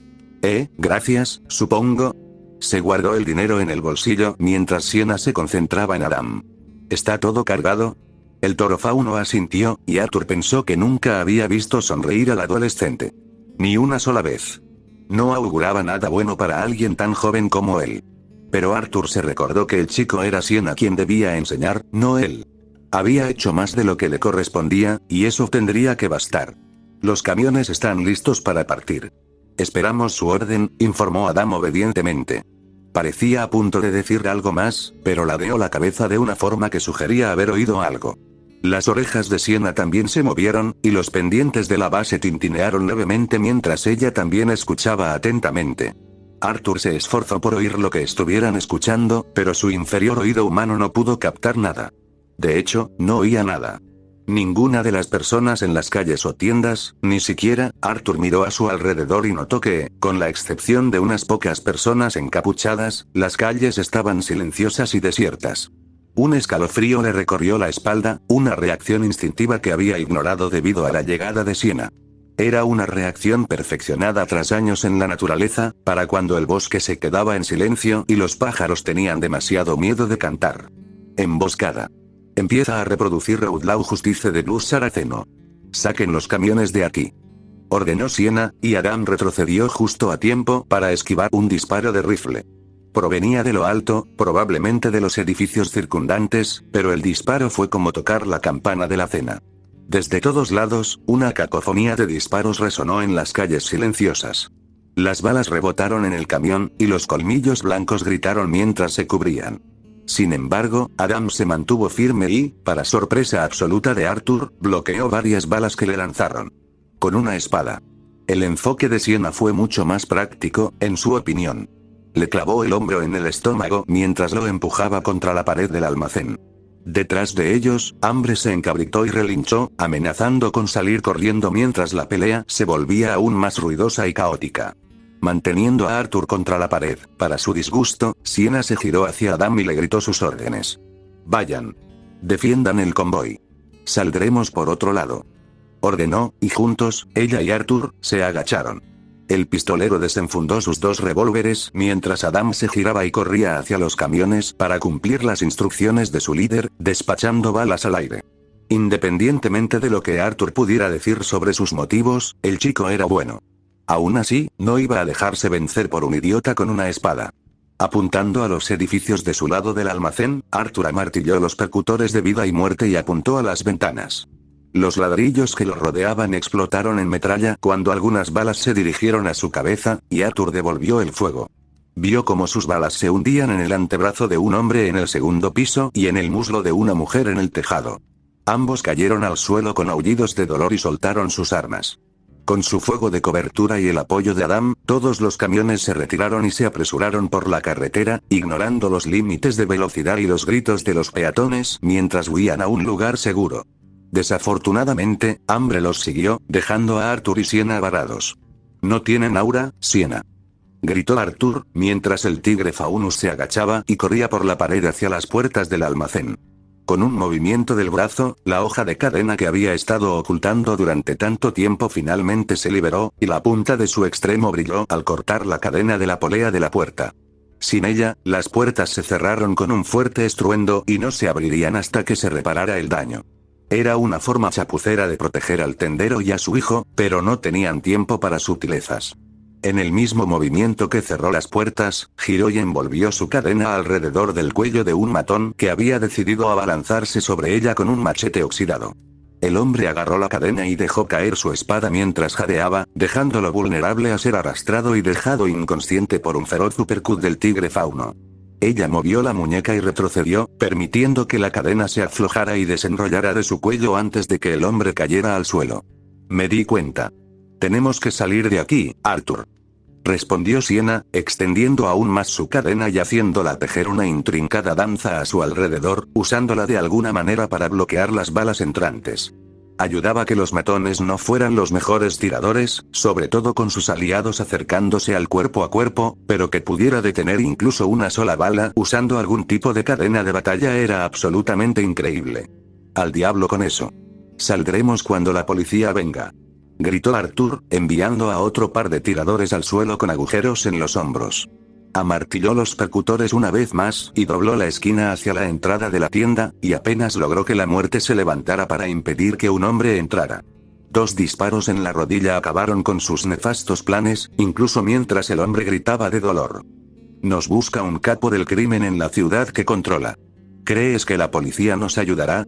Gracias, supongo. Se guardó el dinero en el bolsillo mientras Sienna se concentraba en Adam. ¿Está todo cargado? El toro fauno asintió, y Arthur pensó que nunca había visto sonreír al adolescente. Ni una sola vez. No auguraba nada bueno para alguien tan joven como él. Pero Arthur se recordó que el chico era Sienna quien debía enseñar, no él. Había hecho más de lo que le correspondía, y eso tendría que bastar. Los camiones están listos para partir. Esperamos su orden, informó Adam obedientemente. Parecía a punto de decir algo más, pero ladeó la cabeza de una forma que sugería haber oído algo. Las orejas de Sienna también se movieron, y los pendientes de la base tintinearon levemente mientras ella también escuchaba atentamente. Arthur se esforzó por oír lo que estuvieran escuchando, pero su inferior oído humano no pudo captar nada. De hecho, no oía nada. Ninguna de las personas en las calles o tiendas, ni siquiera, Arthur miró a su alrededor y notó que, con la excepción de unas pocas personas encapuchadas, las calles estaban silenciosas y desiertas. Un escalofrío le recorrió la espalda, una reacción instintiva que había ignorado debido a la llegada de Sienna. Era una reacción perfeccionada tras años en la naturaleza, para cuando el bosque se quedaba en silencio y los pájaros tenían demasiado miedo de cantar. Emboscada. Empieza a reproducir Outlaw Justice de Blues Saraceno. Saquen los camiones de aquí. Ordenó Sienna, y Adam retrocedió justo a tiempo para esquivar un disparo de rifle. Provenía de lo alto, probablemente de los edificios circundantes, pero el disparo fue como tocar la campana de la cena. Desde todos lados, una cacofonía de disparos resonó en las calles silenciosas. Las balas rebotaron en el camión, y los colmillos blancos gritaron mientras se cubrían. Sin embargo, Adam se mantuvo firme y, para sorpresa absoluta de Arthur, bloqueó varias balas que le lanzaron. Con una espada. El enfoque de Sienna fue mucho más práctico, en su opinión. Le clavó el hombro en el estómago mientras lo empujaba contra la pared del almacén. Detrás de ellos, Ambre se encabritó y relinchó, amenazando con salir corriendo mientras la pelea se volvía aún más ruidosa y caótica. Manteniendo a Arthur contra la pared, para su disgusto, Sienna se giró hacia Adam y le gritó sus órdenes. Vayan. Defiendan el convoy. Saldremos por otro lado. Ordenó, y juntos, ella y Arthur, se agacharon. El pistolero desenfundó sus 2 revólveres mientras Adam se giraba y corría hacia los camiones para cumplir las instrucciones de su líder, despachando balas al aire. Independientemente de lo que Arthur pudiera decir sobre sus motivos, el chico era bueno. Aún así, no iba a dejarse vencer por un idiota con una espada. Apuntando a los edificios de su lado del almacén, Arthur amartilló los percutores de vida y muerte y apuntó a las ventanas. Los ladrillos que lo rodeaban explotaron en metralla cuando algunas balas se dirigieron a su cabeza, y Arthur devolvió el fuego. Vio cómo sus balas se hundían en el antebrazo de un hombre en el segundo piso y en el muslo de una mujer en el tejado. Ambos cayeron al suelo con aullidos de dolor y soltaron sus armas. Con su fuego de cobertura y el apoyo de Adam, todos los camiones se retiraron y se apresuraron por la carretera, ignorando los límites de velocidad y los gritos de los peatones mientras huían a un lugar seguro. Desafortunadamente, Ambre los siguió, dejando a Arthur y Sienna varados. «¿No tienen aura, Sienna?», gritó Arthur, mientras el tigre Faunus se agachaba y corría por la pared hacia las puertas del almacén. Con un movimiento del brazo, la hoja de cadena que había estado ocultando durante tanto tiempo finalmente se liberó, y la punta de su extremo brilló al cortar la cadena de la polea de la puerta. Sin ella, las puertas se cerraron con un fuerte estruendo y no se abrirían hasta que se reparara el daño. Era una forma chapucera de proteger al tendero y a su hijo, pero no tenían tiempo para sutilezas. En el mismo movimiento que cerró las puertas, giró y envolvió su cadena alrededor del cuello de un matón que había decidido abalanzarse sobre ella con un machete oxidado. El hombre agarró la cadena y dejó caer su espada mientras jadeaba, dejándolo vulnerable a ser arrastrado y dejado inconsciente por un feroz uppercut del tigre fauno. Ella movió la muñeca y retrocedió, permitiendo que la cadena se aflojara y desenrollara de su cuello antes de que el hombre cayera al suelo. «Me di cuenta. Tenemos que salir de aquí, Arthur», respondió Sienna, extendiendo aún más su cadena y haciéndola tejer una intrincada danza a su alrededor, usándola de alguna manera para bloquear las balas entrantes. Ayudaba que los matones no fueran los mejores tiradores, sobre todo con sus aliados acercándose al cuerpo a cuerpo, pero que pudiera detener incluso una sola bala usando algún tipo de cadena de batalla era absolutamente increíble. «Al diablo con eso. Saldremos cuando la policía venga», gritó Arthur, enviando a otro par de tiradores al suelo con agujeros en los hombros. Amartilló los percutores una vez más, y dobló la esquina hacia la entrada de la tienda, y apenas logró que la muerte se levantara para impedir que un hombre entrara. 2 disparos en la rodilla acabaron con sus nefastos planes, incluso mientras el hombre gritaba de dolor. «Nos busca un capo del crimen en la ciudad que controla. ¿Crees que la policía nos ayudará?»,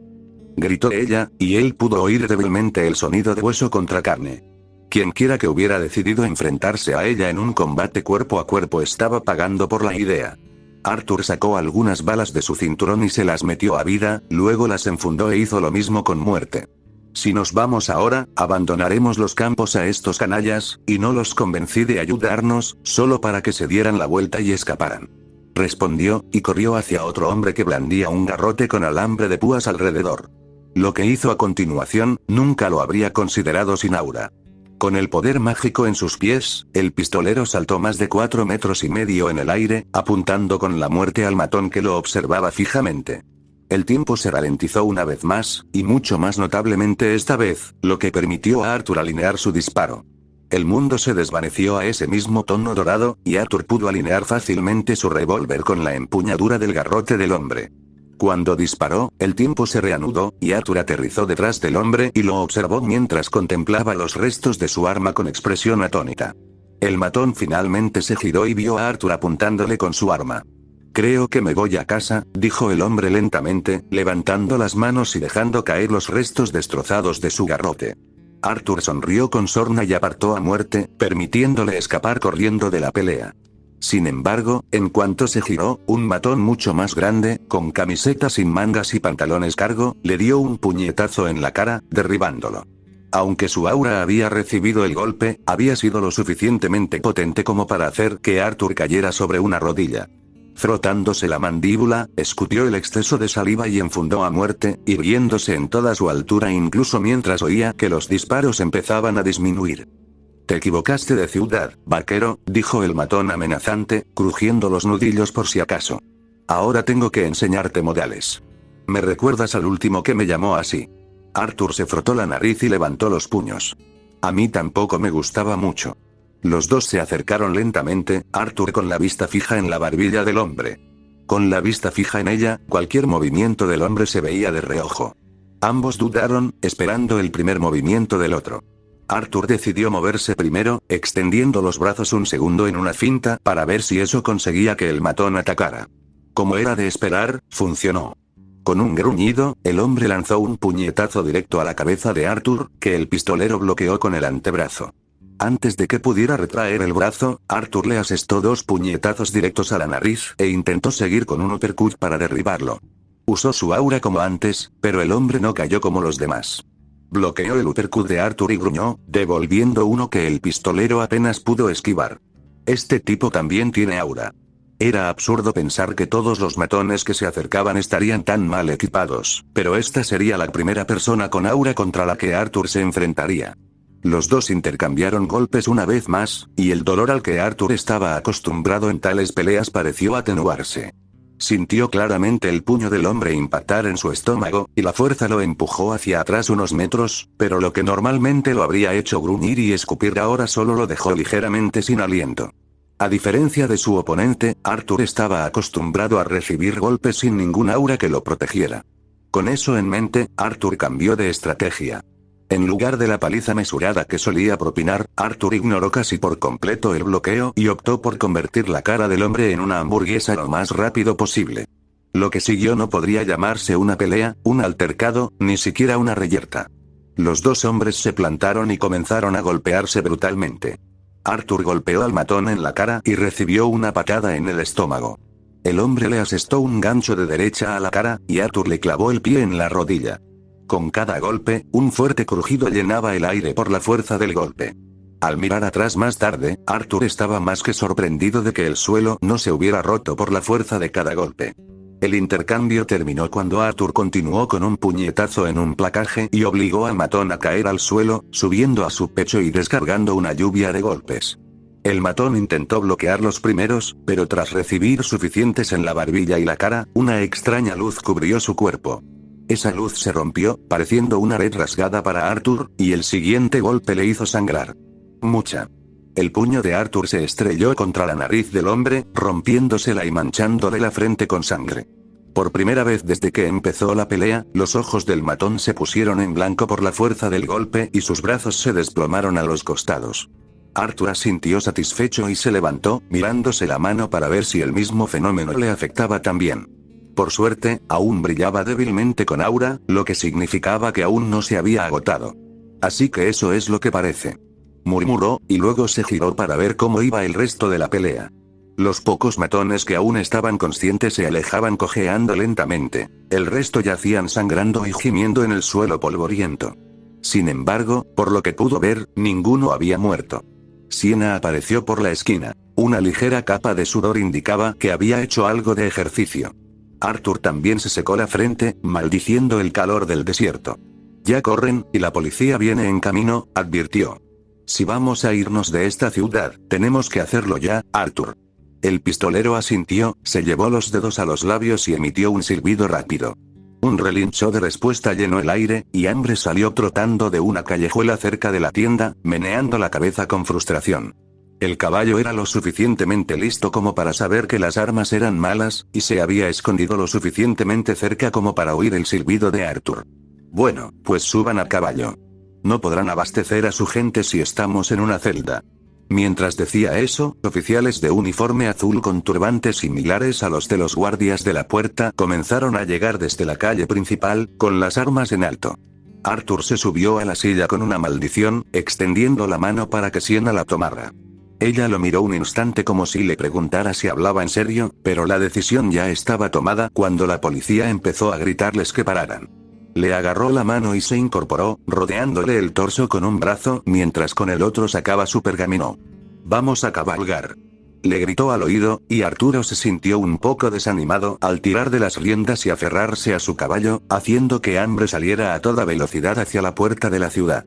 gritó ella, y él pudo oír débilmente el sonido de hueso contra carne. Quienquiera que hubiera decidido enfrentarse a ella en un combate cuerpo a cuerpo estaba pagando por la idea. Arthur sacó algunas balas de su cinturón y se las metió a vida, luego las enfundó e hizo lo mismo con muerte. «Si nos vamos ahora, abandonaremos los campos a estos canallas, y no los convencí de ayudarnos, solo para que se dieran la vuelta y escaparan», respondió, y corrió hacia otro hombre que blandía un garrote con alambre de púas alrededor. Lo que hizo a continuación, nunca lo habría considerado sin aura. Con el poder mágico en sus pies, el pistolero saltó más de 4,5 metros en el aire, apuntando con la muerte al matón que lo observaba fijamente. El tiempo se ralentizó una vez más, y mucho más notablemente esta vez, lo que permitió a Arthur alinear su disparo. El mundo se desvaneció a ese mismo tono dorado, y Arthur pudo alinear fácilmente su revólver con la empuñadura del garrote del hombre. Cuando disparó, el tiempo se reanudó, y Arthur aterrizó detrás del hombre y lo observó mientras contemplaba los restos de su arma con expresión atónita. El matón finalmente se giró y vio a Arthur apuntándole con su arma. «Creo que me voy a casa», dijo el hombre lentamente, levantando las manos y dejando caer los restos destrozados de su garrote. Arthur sonrió con sorna y apartó a muerte, permitiéndole escapar corriendo de la pelea. Sin embargo, en cuanto se giró, un matón mucho más grande, con camiseta sin mangas y pantalones cargo, le dio un puñetazo en la cara, derribándolo. Aunque su aura había recibido el golpe, había sido lo suficientemente potente como para hacer que Arthur cayera sobre una rodilla. Frotándose la mandíbula, escutió el exceso de saliva y enfundó a muerte, irguiéndose en toda su altura incluso mientras oía que los disparos empezaban a disminuir. «Te equivocaste de ciudad, vaquero», dijo el matón amenazante, crujiendo los nudillos por si acaso. «Ahora tengo que enseñarte modales. Me recuerdas al último que me llamó así». Arthur se frotó la nariz y levantó los puños. «A mí tampoco me gustaba mucho». Los dos se acercaron lentamente, Arthur con la vista fija en la barbilla del hombre. Con la vista fija en ella, cualquier movimiento del hombre se veía de reojo. Ambos dudaron, esperando el primer movimiento del otro. Arthur decidió moverse primero, extendiendo los brazos un segundo en una finta para ver si eso conseguía que el matón atacara. Como era de esperar, funcionó. Con un gruñido, el hombre lanzó un puñetazo directo a la cabeza de Arthur, que el pistolero bloqueó con el antebrazo. Antes de que pudiera retraer el brazo, Arthur le asestó 2 puñetazos directos a la nariz, e intentó seguir con un uppercut para derribarlo. Usó su aura como antes, pero el hombre no cayó como los demás. Bloqueó el uppercut de Arthur y gruñó, devolviendo uno que el pistolero apenas pudo esquivar. Este tipo también tiene aura. Era absurdo pensar que todos los matones que se acercaban estarían tan mal equipados, pero esta sería la primera persona con aura contra la que Arthur se enfrentaría. Los dos intercambiaron golpes una vez más, y el dolor al que Arthur estaba acostumbrado en tales peleas pareció atenuarse. Sintió claramente el puño del hombre impactar en su estómago, y la fuerza lo empujó hacia atrás unos metros, pero lo que normalmente lo habría hecho gruñir y escupir ahora solo lo dejó ligeramente sin aliento. A diferencia de su oponente, Arthur estaba acostumbrado a recibir golpes sin ningún aura que lo protegiera. Con eso en mente, Arthur cambió de estrategia. En lugar de la paliza mesurada que solía propinar, Arthur ignoró casi por completo el bloqueo y optó por convertir la cara del hombre en una hamburguesa lo más rápido posible. Lo que siguió no podría llamarse una pelea, un altercado, ni siquiera una reyerta. Los dos hombres se plantaron y comenzaron a golpearse brutalmente. Arthur golpeó al matón en la cara y recibió una patada en el estómago. El hombre le asestó un gancho de derecha a la cara, y Arthur le clavó el pie en la rodilla. Con cada golpe, un fuerte crujido llenaba el aire por la fuerza del golpe. Al mirar atrás más tarde, Arthur estaba más que sorprendido de que el suelo no se hubiera roto por la fuerza de cada golpe. El intercambio terminó cuando Arthur continuó con un puñetazo en un placaje y obligó al matón a caer al suelo, subiendo a su pecho y descargando una lluvia de golpes. El matón intentó bloquear los primeros, pero tras recibir suficientes en la barbilla y la cara, una extraña luz cubrió su cuerpo. Esa luz se rompió, pareciendo una red rasgada para Arthur, y el siguiente golpe le hizo sangrar. Mucha. El puño de Arthur se estrelló contra la nariz del hombre, rompiéndosela y manchándole la frente con sangre. Por primera vez desde que empezó la pelea, los ojos del matón se pusieron en blanco por la fuerza del golpe y sus brazos se desplomaron a los costados. Arthur asintió satisfecho y se levantó, mirándose la mano para ver si el mismo fenómeno le afectaba también. Por suerte, aún brillaba débilmente con aura, lo que significaba que aún no se había agotado. Así que eso es lo que parece. Murmuró, y luego se giró para ver cómo iba el resto de la pelea. Los pocos matones que aún estaban conscientes se alejaban cojeando lentamente. El resto yacían sangrando y gimiendo en el suelo polvoriento. Sin embargo, por lo que pudo ver, ninguno había muerto. Siena apareció por la esquina. Una ligera capa de sudor indicaba que había hecho algo de ejercicio. Arthur también se secó la frente, maldiciendo el calor del desierto. Ya corren, y la policía viene en camino, advirtió. Si vamos a irnos de esta ciudad, tenemos que hacerlo ya, Arthur. El pistolero asintió, se llevó los dedos a los labios y emitió un silbido rápido. Un relincho de respuesta llenó el aire, y Ambre salió trotando de una callejuela cerca de la tienda, meneando la cabeza con frustración. El caballo era lo suficientemente listo como para saber que las armas eran malas, y se había escondido lo suficientemente cerca como para oír el silbido de Arthur. Bueno, pues suban a caballo. No podrán abastecer a su gente si estamos en una celda. Mientras decía eso, oficiales de uniforme azul con turbantes similares a los de los guardias de la puerta comenzaron a llegar desde la calle principal, con las armas en alto. Arthur se subió a la silla con una maldición, extendiendo la mano para que Siena la tomara. Ella lo miró un instante como si le preguntara si hablaba en serio, pero la decisión ya estaba tomada cuando la policía empezó a gritarles que pararan. Le agarró la mano y se incorporó, rodeándole el torso con un brazo, mientras con el otro sacaba su pergamino. «Vamos a cabalgar», le gritó al oído, y Arturo se sintió un poco desanimado al tirar de las riendas y aferrarse a su caballo, haciendo que Ambre saliera a toda velocidad hacia la puerta de la ciudad.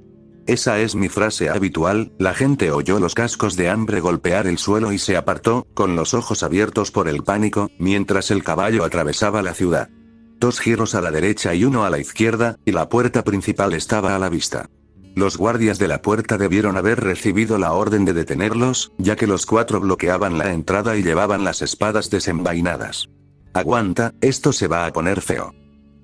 Esa es mi frase habitual. La gente oyó los cascos de Ambre golpear el suelo y se apartó, con los ojos abiertos por el pánico, mientras el caballo atravesaba la ciudad. 2 giros a la derecha y 1 a la izquierda, y la puerta principal estaba a la vista. Los guardias de la puerta debieron haber recibido la orden de detenerlos, ya que los 4 bloqueaban la entrada y llevaban las espadas desenvainadas. «Aguanta, esto se va a poner feo»,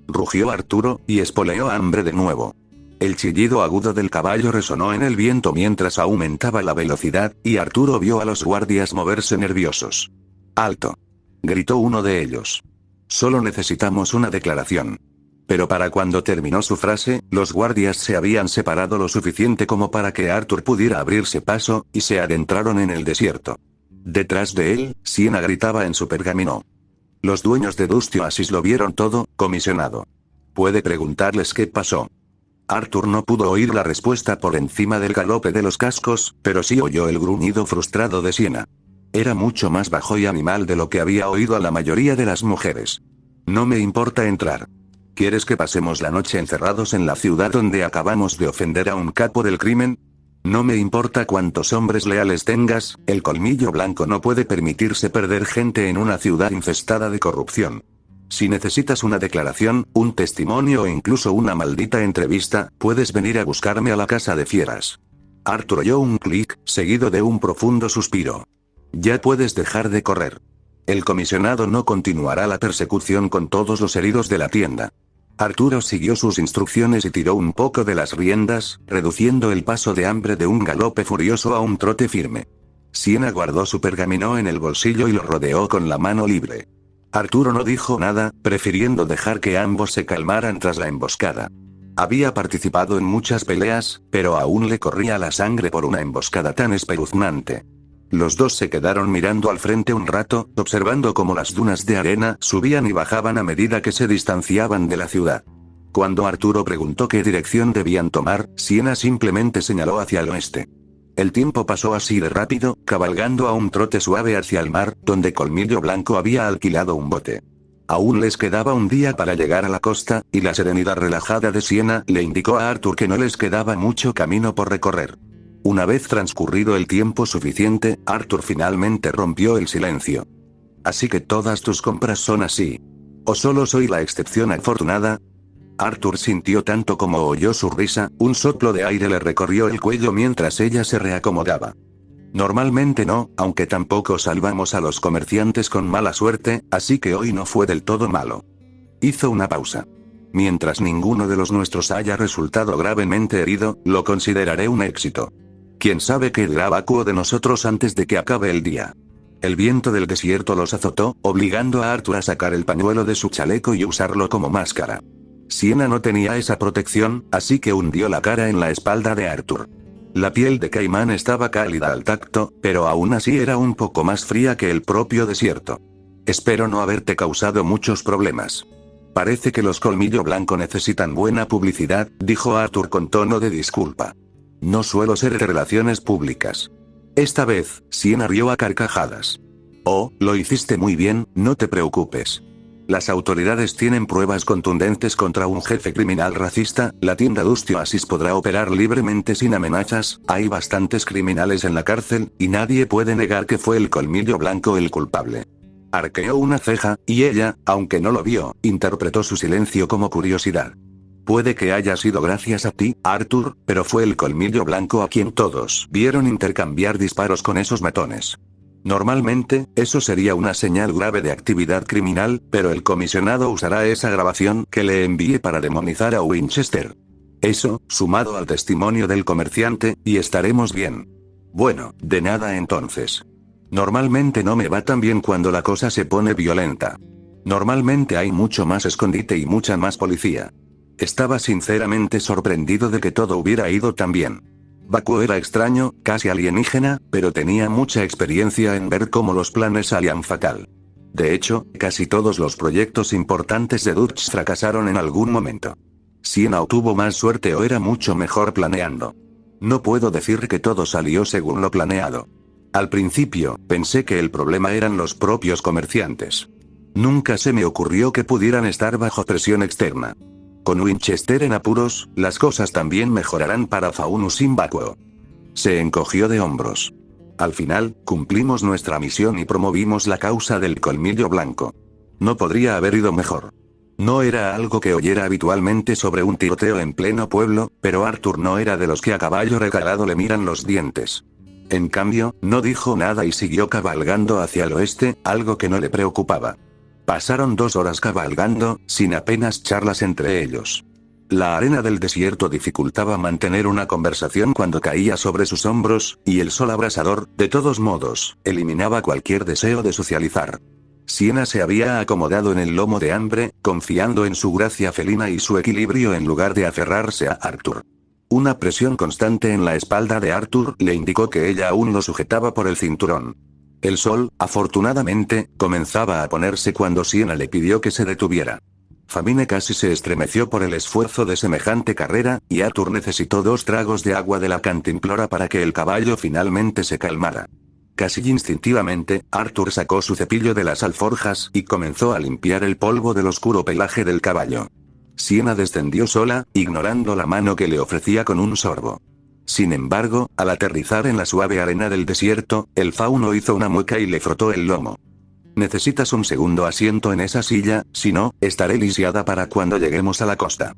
rugió Arturo, y espoleó a Ambre de nuevo. El chillido agudo del caballo resonó en el viento mientras aumentaba la velocidad, y Arturo vio a los guardias moverse nerviosos. «¡Alto!», gritó uno de ellos. «Solo necesitamos una declaración». Pero para cuando terminó su frase, los guardias se habían separado lo suficiente como para que Arthur pudiera abrirse paso, y se adentraron en el desierto. Detrás de él, Siena gritaba en su pergamino. Los dueños de Dust Oasis lo vieron todo, comisionado. ¿Puede preguntarles qué pasó? Arthur no pudo oír la respuesta por encima del galope de los cascos, pero sí oyó el gruñido frustrado de Sienna. Era mucho más bajo y animal de lo que había oído a la mayoría de las mujeres. No me importa entrar. ¿Quieres que pasemos la noche encerrados en la ciudad donde acabamos de ofender a un capo del crimen? No me importa cuántos hombres leales tengas, el colmillo blanco no puede permitirse perder gente en una ciudad infestada de corrupción. Si necesitas una declaración, un testimonio o incluso una maldita entrevista, puedes venir a buscarme a la casa de fieras. Arthur oyó un clic, seguido de un profundo suspiro. Ya puedes dejar de correr. El comisionado no continuará la persecución con todos los heridos de la tienda. Arturo siguió sus instrucciones y tiró un poco de las riendas, reduciendo el paso de hambre de un galope furioso a un trote firme. Sienna guardó su pergamino en el bolsillo y lo rodeó con la mano libre. Arturo no dijo nada, prefiriendo dejar que ambos se calmaran tras la emboscada. Había participado en muchas peleas, pero aún le corría la sangre por una emboscada tan espeluznante. Los dos se quedaron mirando al frente un rato, observando cómo las dunas de arena subían y bajaban a medida que se distanciaban de la ciudad. Cuando Arturo preguntó qué dirección debían tomar, Sienna simplemente señaló hacia el oeste. El tiempo pasó así de rápido, cabalgando a un trote suave hacia el mar, donde Colmillo Blanco había alquilado un bote. Aún les quedaba un día para llegar a la costa, y la serenidad relajada de Sienna le indicó a Arthur que no les quedaba mucho camino por recorrer. Una vez transcurrido el tiempo suficiente, Arthur finalmente rompió el silencio. ¿Así que todas tus compras son así? ¿O solo soy la excepción afortunada? Arthur sintió tanto como oyó su risa, un soplo de aire le recorrió el cuello mientras ella se reacomodaba. Normalmente no, aunque tampoco salvamos a los comerciantes con mala suerte, así que hoy no fue del todo malo. Hizo una pausa. Mientras ninguno de los nuestros haya resultado gravemente herido, lo consideraré un éxito. ¿Quién sabe qué dirá Vacuo de nosotros antes de que acabe el día? El viento del desierto los azotó, obligando a Arthur a sacar el pañuelo de su chaleco y usarlo como máscara. Sienna no tenía esa protección, así que hundió la cara en la espalda de Arthur. La piel de Caimán estaba cálida al tacto, pero aún así era un poco más fría que el propio desierto. Espero no haberte causado muchos problemas. Parece que los Colmillo Blanco necesitan buena publicidad, dijo Arthur con tono de disculpa. No suelo ser de relaciones públicas. Esta vez, Sienna rió a carcajadas. Oh, lo hiciste muy bien, no te preocupes. Las autoridades tienen pruebas contundentes contra un jefe criminal racista, la tienda Dusty Oasis podrá operar libremente sin amenazas, hay bastantes criminales en la cárcel, y nadie puede negar que fue el Colmillo Blanco el culpable. Arqueó una ceja, y ella, aunque no lo vio, interpretó su silencio como curiosidad. Puede que haya sido gracias a ti, Arthur, pero fue el Colmillo Blanco a quien todos vieron intercambiar disparos con esos matones. Normalmente, eso sería una señal grave de actividad criminal, pero el comisionado usará esa grabación que le envíe para demonizar a Winchester. Eso, sumado al testimonio del comerciante, y estaremos bien. Bueno, de nada entonces. Normalmente no me va tan bien cuando la cosa se pone violenta. Normalmente hay mucho más escondite y mucha más policía. Estaba sinceramente sorprendido de que todo hubiera ido tan bien. Vacuo era extraño, casi alienígena, pero tenía mucha experiencia en ver cómo los planes salían fatal. De hecho, casi todos los proyectos importantes de Dutch fracasaron en algún momento. Sienna obtuvo más suerte o era mucho mejor planeando. No puedo decir que todo salió según lo planeado. Al principio, pensé que el problema eran los propios comerciantes. Nunca se me ocurrió que pudieran estar bajo presión externa. Con Winchester en apuros, las cosas también mejorarán para Faunus sin Vacuo. Se encogió de hombros. Al final, cumplimos nuestra misión y promovimos la causa del Colmillo Blanco. No podría haber ido mejor. No era algo que oyera habitualmente sobre un tiroteo en pleno pueblo, pero Arthur no era de los que a caballo regalado le miran los dientes. En cambio, no dijo nada y siguió cabalgando hacia el oeste, algo que no le preocupaba. Pasaron 2 horas cabalgando, sin apenas charlas entre ellos. La arena del desierto dificultaba mantener una conversación cuando caía sobre sus hombros, y el sol abrasador, de todos modos, eliminaba cualquier deseo de socializar. Sienna se había acomodado en el lomo de hambre, confiando en su gracia felina y su equilibrio en lugar de aferrarse a Arthur. Una presión constante en la espalda de Arthur le indicó que ella aún lo sujetaba por el cinturón. El sol, afortunadamente, comenzaba a ponerse cuando Sienna le pidió que se detuviera. Famine casi se estremeció por el esfuerzo de semejante carrera, y Arthur necesitó 2 tragos de agua de la cantimplora para que el caballo finalmente se calmara. Casi instintivamente, Arthur sacó su cepillo de las alforjas y comenzó a limpiar el polvo del oscuro pelaje del caballo. Siena descendió sola, ignorando la mano que le ofrecía con un sorbo. Sin embargo, al aterrizar en la suave arena del desierto, el fauno hizo una mueca y le frotó el lomo. Necesitas un segundo asiento en esa silla, si no, estaré lisiada para cuando lleguemos a la costa.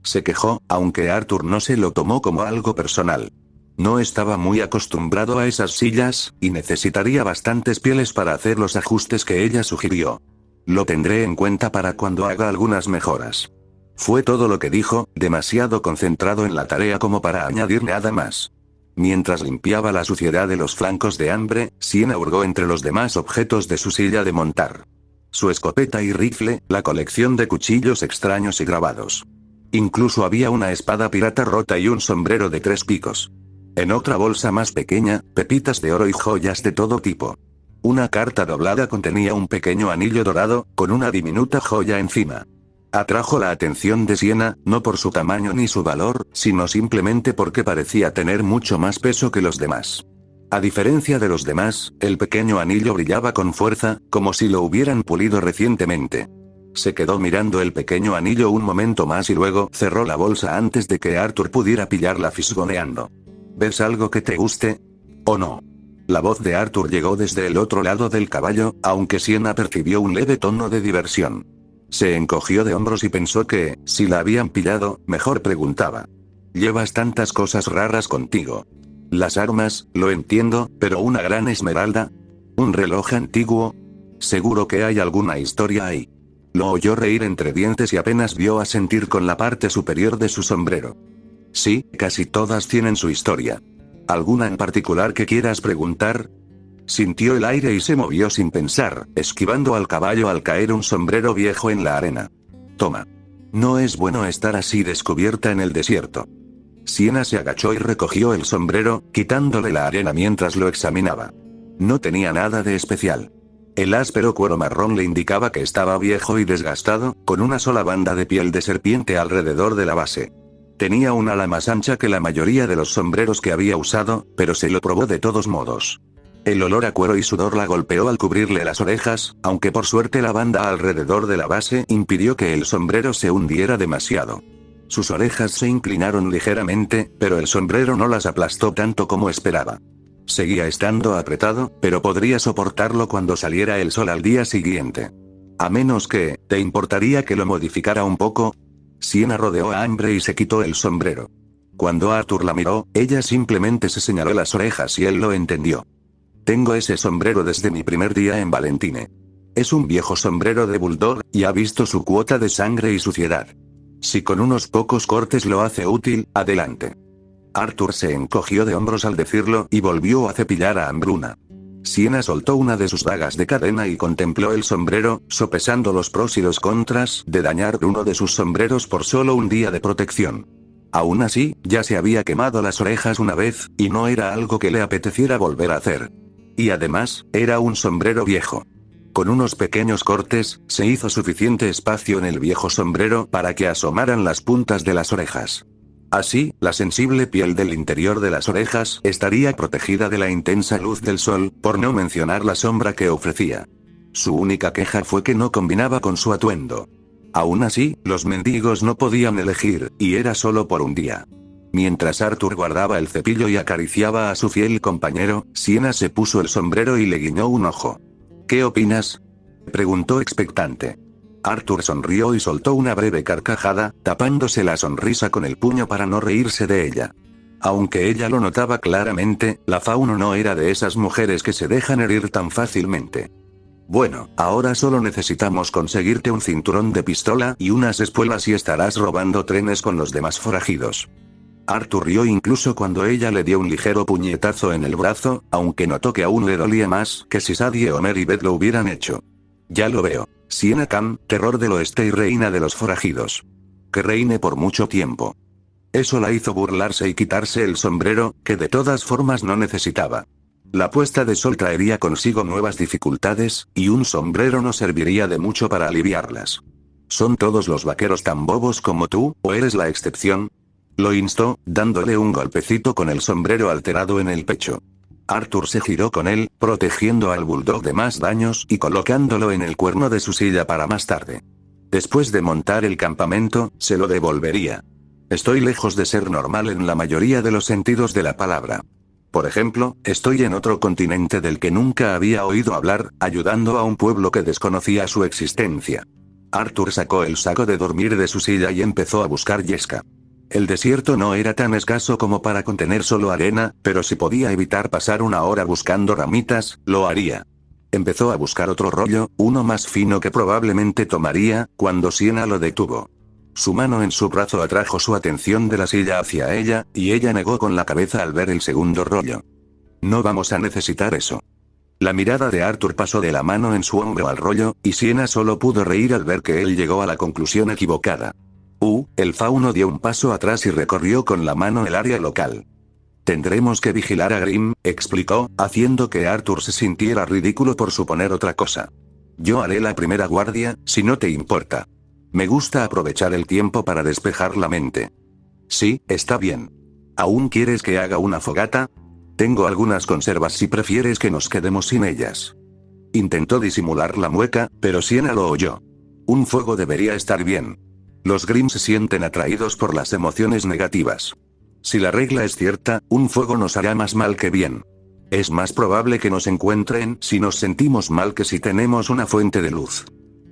Se quejó, aunque Arthur no se lo tomó como algo personal. No estaba muy acostumbrado a esas sillas, y necesitaría bastantes pieles para hacer los ajustes que ella sugirió. Lo tendré en cuenta para cuando haga algunas mejoras. Fue todo lo que dijo, demasiado concentrado en la tarea como para añadir nada más. Mientras limpiaba la suciedad de los flancos de hambre, Siena hurgó entre los demás objetos de su silla de montar. Su escopeta y rifle, la colección de cuchillos extraños y grabados. Incluso había una espada pirata rota y un sombrero de 3 picos. En otra bolsa más pequeña, pepitas de oro y joyas de todo tipo. Una carta doblada contenía un pequeño anillo dorado, con una diminuta joya encima. Atrajo la atención de Siena, no por su tamaño ni su valor, sino simplemente porque parecía tener mucho más peso que los demás. A diferencia de los demás, el pequeño anillo brillaba con fuerza, como si lo hubieran pulido recientemente. Se quedó mirando el pequeño anillo un momento más y luego cerró la bolsa antes de que Arthur pudiera pillarla fisgoneando. ¿Ves algo que te guste? ¿O no? La voz de Arthur llegó desde el otro lado del caballo, aunque Siena percibió un leve tono de diversión. Se encogió de hombros y pensó que, si la habían pillado, mejor preguntaba. Llevas tantas cosas raras contigo. Las armas, lo entiendo, pero una gran esmeralda. ¿Un reloj antiguo? Seguro que hay alguna historia ahí. Lo oyó reír entre dientes y apenas vio asentir con la parte superior de su sombrero. Sí, casi todas tienen su historia. ¿Alguna en particular que quieras preguntar? Sintió el aire y se movió sin pensar, esquivando al caballo al caer un sombrero viejo en la arena. Toma. No es bueno estar así descubierta en el desierto. Siena se agachó y recogió el sombrero, quitándole la arena mientras lo examinaba. No tenía nada de especial. El áspero cuero marrón le indicaba que estaba viejo y desgastado, con una sola banda de piel de serpiente alrededor de la base. Tenía un ala más ancha que la mayoría de los sombreros que había usado, pero se lo probó de todos modos. El olor a cuero y sudor la golpeó al cubrirle las orejas, aunque por suerte la banda alrededor de la base impidió que el sombrero se hundiera demasiado. Sus orejas se inclinaron ligeramente, pero el sombrero no las aplastó tanto como esperaba. Seguía estando apretado, pero podría soportarlo cuando saliera el sol al día siguiente. A menos que, ¿te importaría que lo modificara un poco? Siena rodeó a Ambre y se quitó el sombrero. Cuando Arthur la miró, ella simplemente se señaló las orejas y él lo entendió. Tengo ese sombrero desde mi primer día en Valentine. Es un viejo sombrero de bulldog, y ha visto su cuota de sangre y suciedad. Si con unos pocos cortes lo hace útil, adelante. Arthur se encogió de hombros al decirlo y volvió a cepillar a Ambruna. Siena soltó una de sus dagas de cadena y contempló el sombrero, sopesando los pros y los contras de dañar uno de sus sombreros por solo un día de protección. Aún así, ya se había quemado las orejas una vez, y no era algo que le apeteciera volver a hacer. Y además, era un sombrero viejo. Con unos pequeños cortes, se hizo suficiente espacio en el viejo sombrero para que asomaran las puntas de las orejas. Así, la sensible piel del interior de las orejas estaría protegida de la intensa luz del sol, por no mencionar la sombra que ofrecía. Su única queja fue que no combinaba con su atuendo. Aún así, los mendigos no podían elegir, y era solo por un día. Mientras Arthur guardaba el cepillo y acariciaba a su fiel compañero, Siena se puso el sombrero y le guiñó un ojo. ¿Qué opinas?, preguntó expectante. Arthur sonrió y soltó una breve carcajada, tapándose la sonrisa con el puño para no reírse de ella. Aunque ella lo notaba claramente, la Fauno no era de esas mujeres que se dejan herir tan fácilmente. Bueno, ahora solo necesitamos conseguirte un cinturón de pistola y unas espuelas y estarás robando trenes con los demás forajidos. Arthur rió incluso cuando ella le dio un ligero puñetazo en el brazo, aunque notó que aún le dolía más que si Sadie, Homer y Beth lo hubieran hecho. Ya lo veo. Siena Khan, terror del oeste y reina de los forajidos. Que reine por mucho tiempo. Eso la hizo burlarse y quitarse el sombrero, que de todas formas no necesitaba. La puesta de sol traería consigo nuevas dificultades, y un sombrero no serviría de mucho para aliviarlas. ¿Son todos los vaqueros tan bobos como tú, o eres la excepción? Lo instó, dándole un golpecito con el sombrero alterado en el pecho. Arthur se giró con él, protegiendo al bulldog de más daños y colocándolo en el cuerno de su silla para más tarde. Después de montar el campamento, se lo devolvería. Estoy lejos de ser normal en la mayoría de los sentidos de la palabra. Por ejemplo, estoy en otro continente del que nunca había oído hablar, ayudando a un pueblo que desconocía su existencia. Arthur sacó el saco de dormir de su silla y empezó a buscar yesca. El desierto no era tan escaso como para contener solo arena, pero si podía evitar pasar una hora buscando ramitas, lo haría. Empezó a buscar otro rollo, uno más fino que probablemente tomaría, cuando Sienna lo detuvo. Su mano en su brazo atrajo su atención de la silla hacia ella, y ella negó con la cabeza al ver el segundo rollo. No vamos a necesitar eso. La mirada de Arthur pasó de la mano en su hombro al rollo, y Sienna solo pudo reír al ver que él llegó a la conclusión equivocada. El fauno dio un paso atrás y recorrió con la mano el área local. Tendremos que vigilar a Grim, explicó, haciendo que Arthur se sintiera ridículo por suponer otra cosa. Yo haré la primera guardia, si no te importa. Me gusta aprovechar el tiempo para despejar la mente. Sí, está bien. ¿Aún quieres que haga una fogata? Tengo algunas conservas si prefieres que nos quedemos sin ellas. Intentó disimular la mueca, pero Sienna lo oyó. Un fuego debería estar bien. Los Grimm se sienten atraídos por las emociones negativas. Si la regla es cierta, un fuego nos hará más mal que bien. Es más probable que nos encuentren si nos sentimos mal que si tenemos una fuente de luz.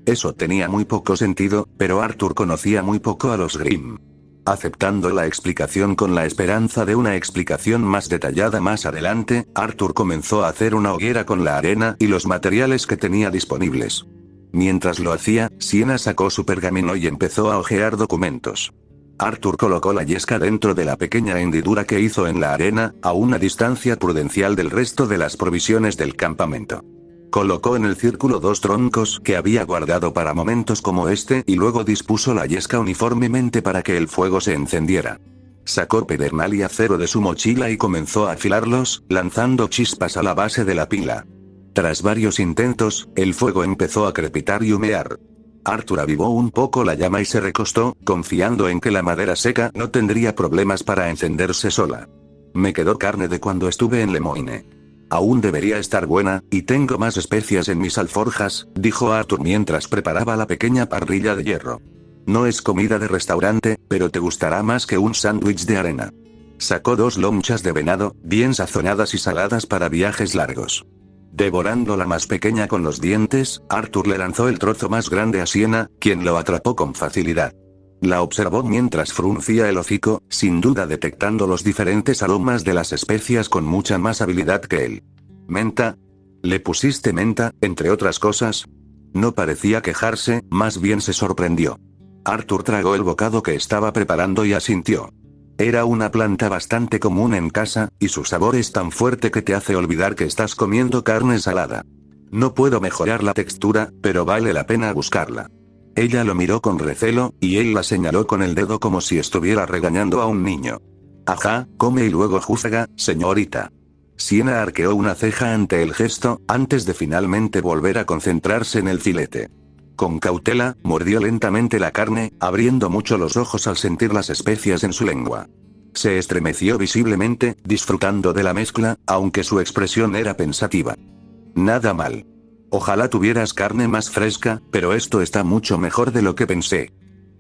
Eso tenía muy poco sentido, pero Arthur conocía muy poco a los Grimm. Aceptando la explicación con la esperanza de una explicación más detallada más adelante, Arthur comenzó a hacer una hoguera con la arena y los materiales que tenía disponibles. Mientras lo hacía, Sienna sacó su pergamino y empezó a hojear documentos. Arthur colocó la yesca dentro de la pequeña hendidura que hizo en la arena, a una distancia prudencial del resto de las provisiones del campamento. Colocó en el círculo 2 troncos que había guardado para momentos como este y luego dispuso la yesca uniformemente para que el fuego se encendiera. Sacó pedernal y acero de su mochila y comenzó a afilarlos, lanzando chispas a la base de la pila. Tras varios intentos, el fuego empezó a crepitar y humear. Arthur avivó un poco la llama y se recostó, confiando en que la madera seca no tendría problemas para encenderse sola. Me quedó carne de cuando estuve en Lemoine. Aún debería estar buena, y tengo más especias en mis alforjas, dijo Arthur mientras preparaba la pequeña parrilla de hierro. No es comida de restaurante, pero te gustará más que un sándwich de arena. Sacó 2 lonchas de venado, bien sazonadas y saladas para viajes largos. Devorando la más pequeña con los dientes, Arthur le lanzó el trozo más grande a Sienna, quien lo atrapó con facilidad. La observó mientras fruncía el hocico, sin duda detectando los diferentes aromas de las especias con mucha más habilidad que él. ¿Menta? ¿Le pusiste menta, entre otras cosas? No parecía quejarse, más bien se sorprendió. Arthur tragó el bocado que estaba preparando y asintió. Era una planta bastante común en casa, y su sabor es tan fuerte que te hace olvidar que estás comiendo carne salada. No puedo mejorar la textura, pero vale la pena buscarla. Ella lo miró con recelo, y él la señaló con el dedo como si estuviera regañando a un niño. Ajá, come y luego juzga, señorita. Sienna arqueó una ceja ante el gesto, antes de finalmente volver a concentrarse en el filete. Con cautela, mordió lentamente la carne, abriendo mucho los ojos al sentir las especias en su lengua. Se estremeció visiblemente, disfrutando de la mezcla, aunque su expresión era pensativa. Nada mal. Ojalá tuvieras carne más fresca, pero esto está mucho mejor de lo que pensé.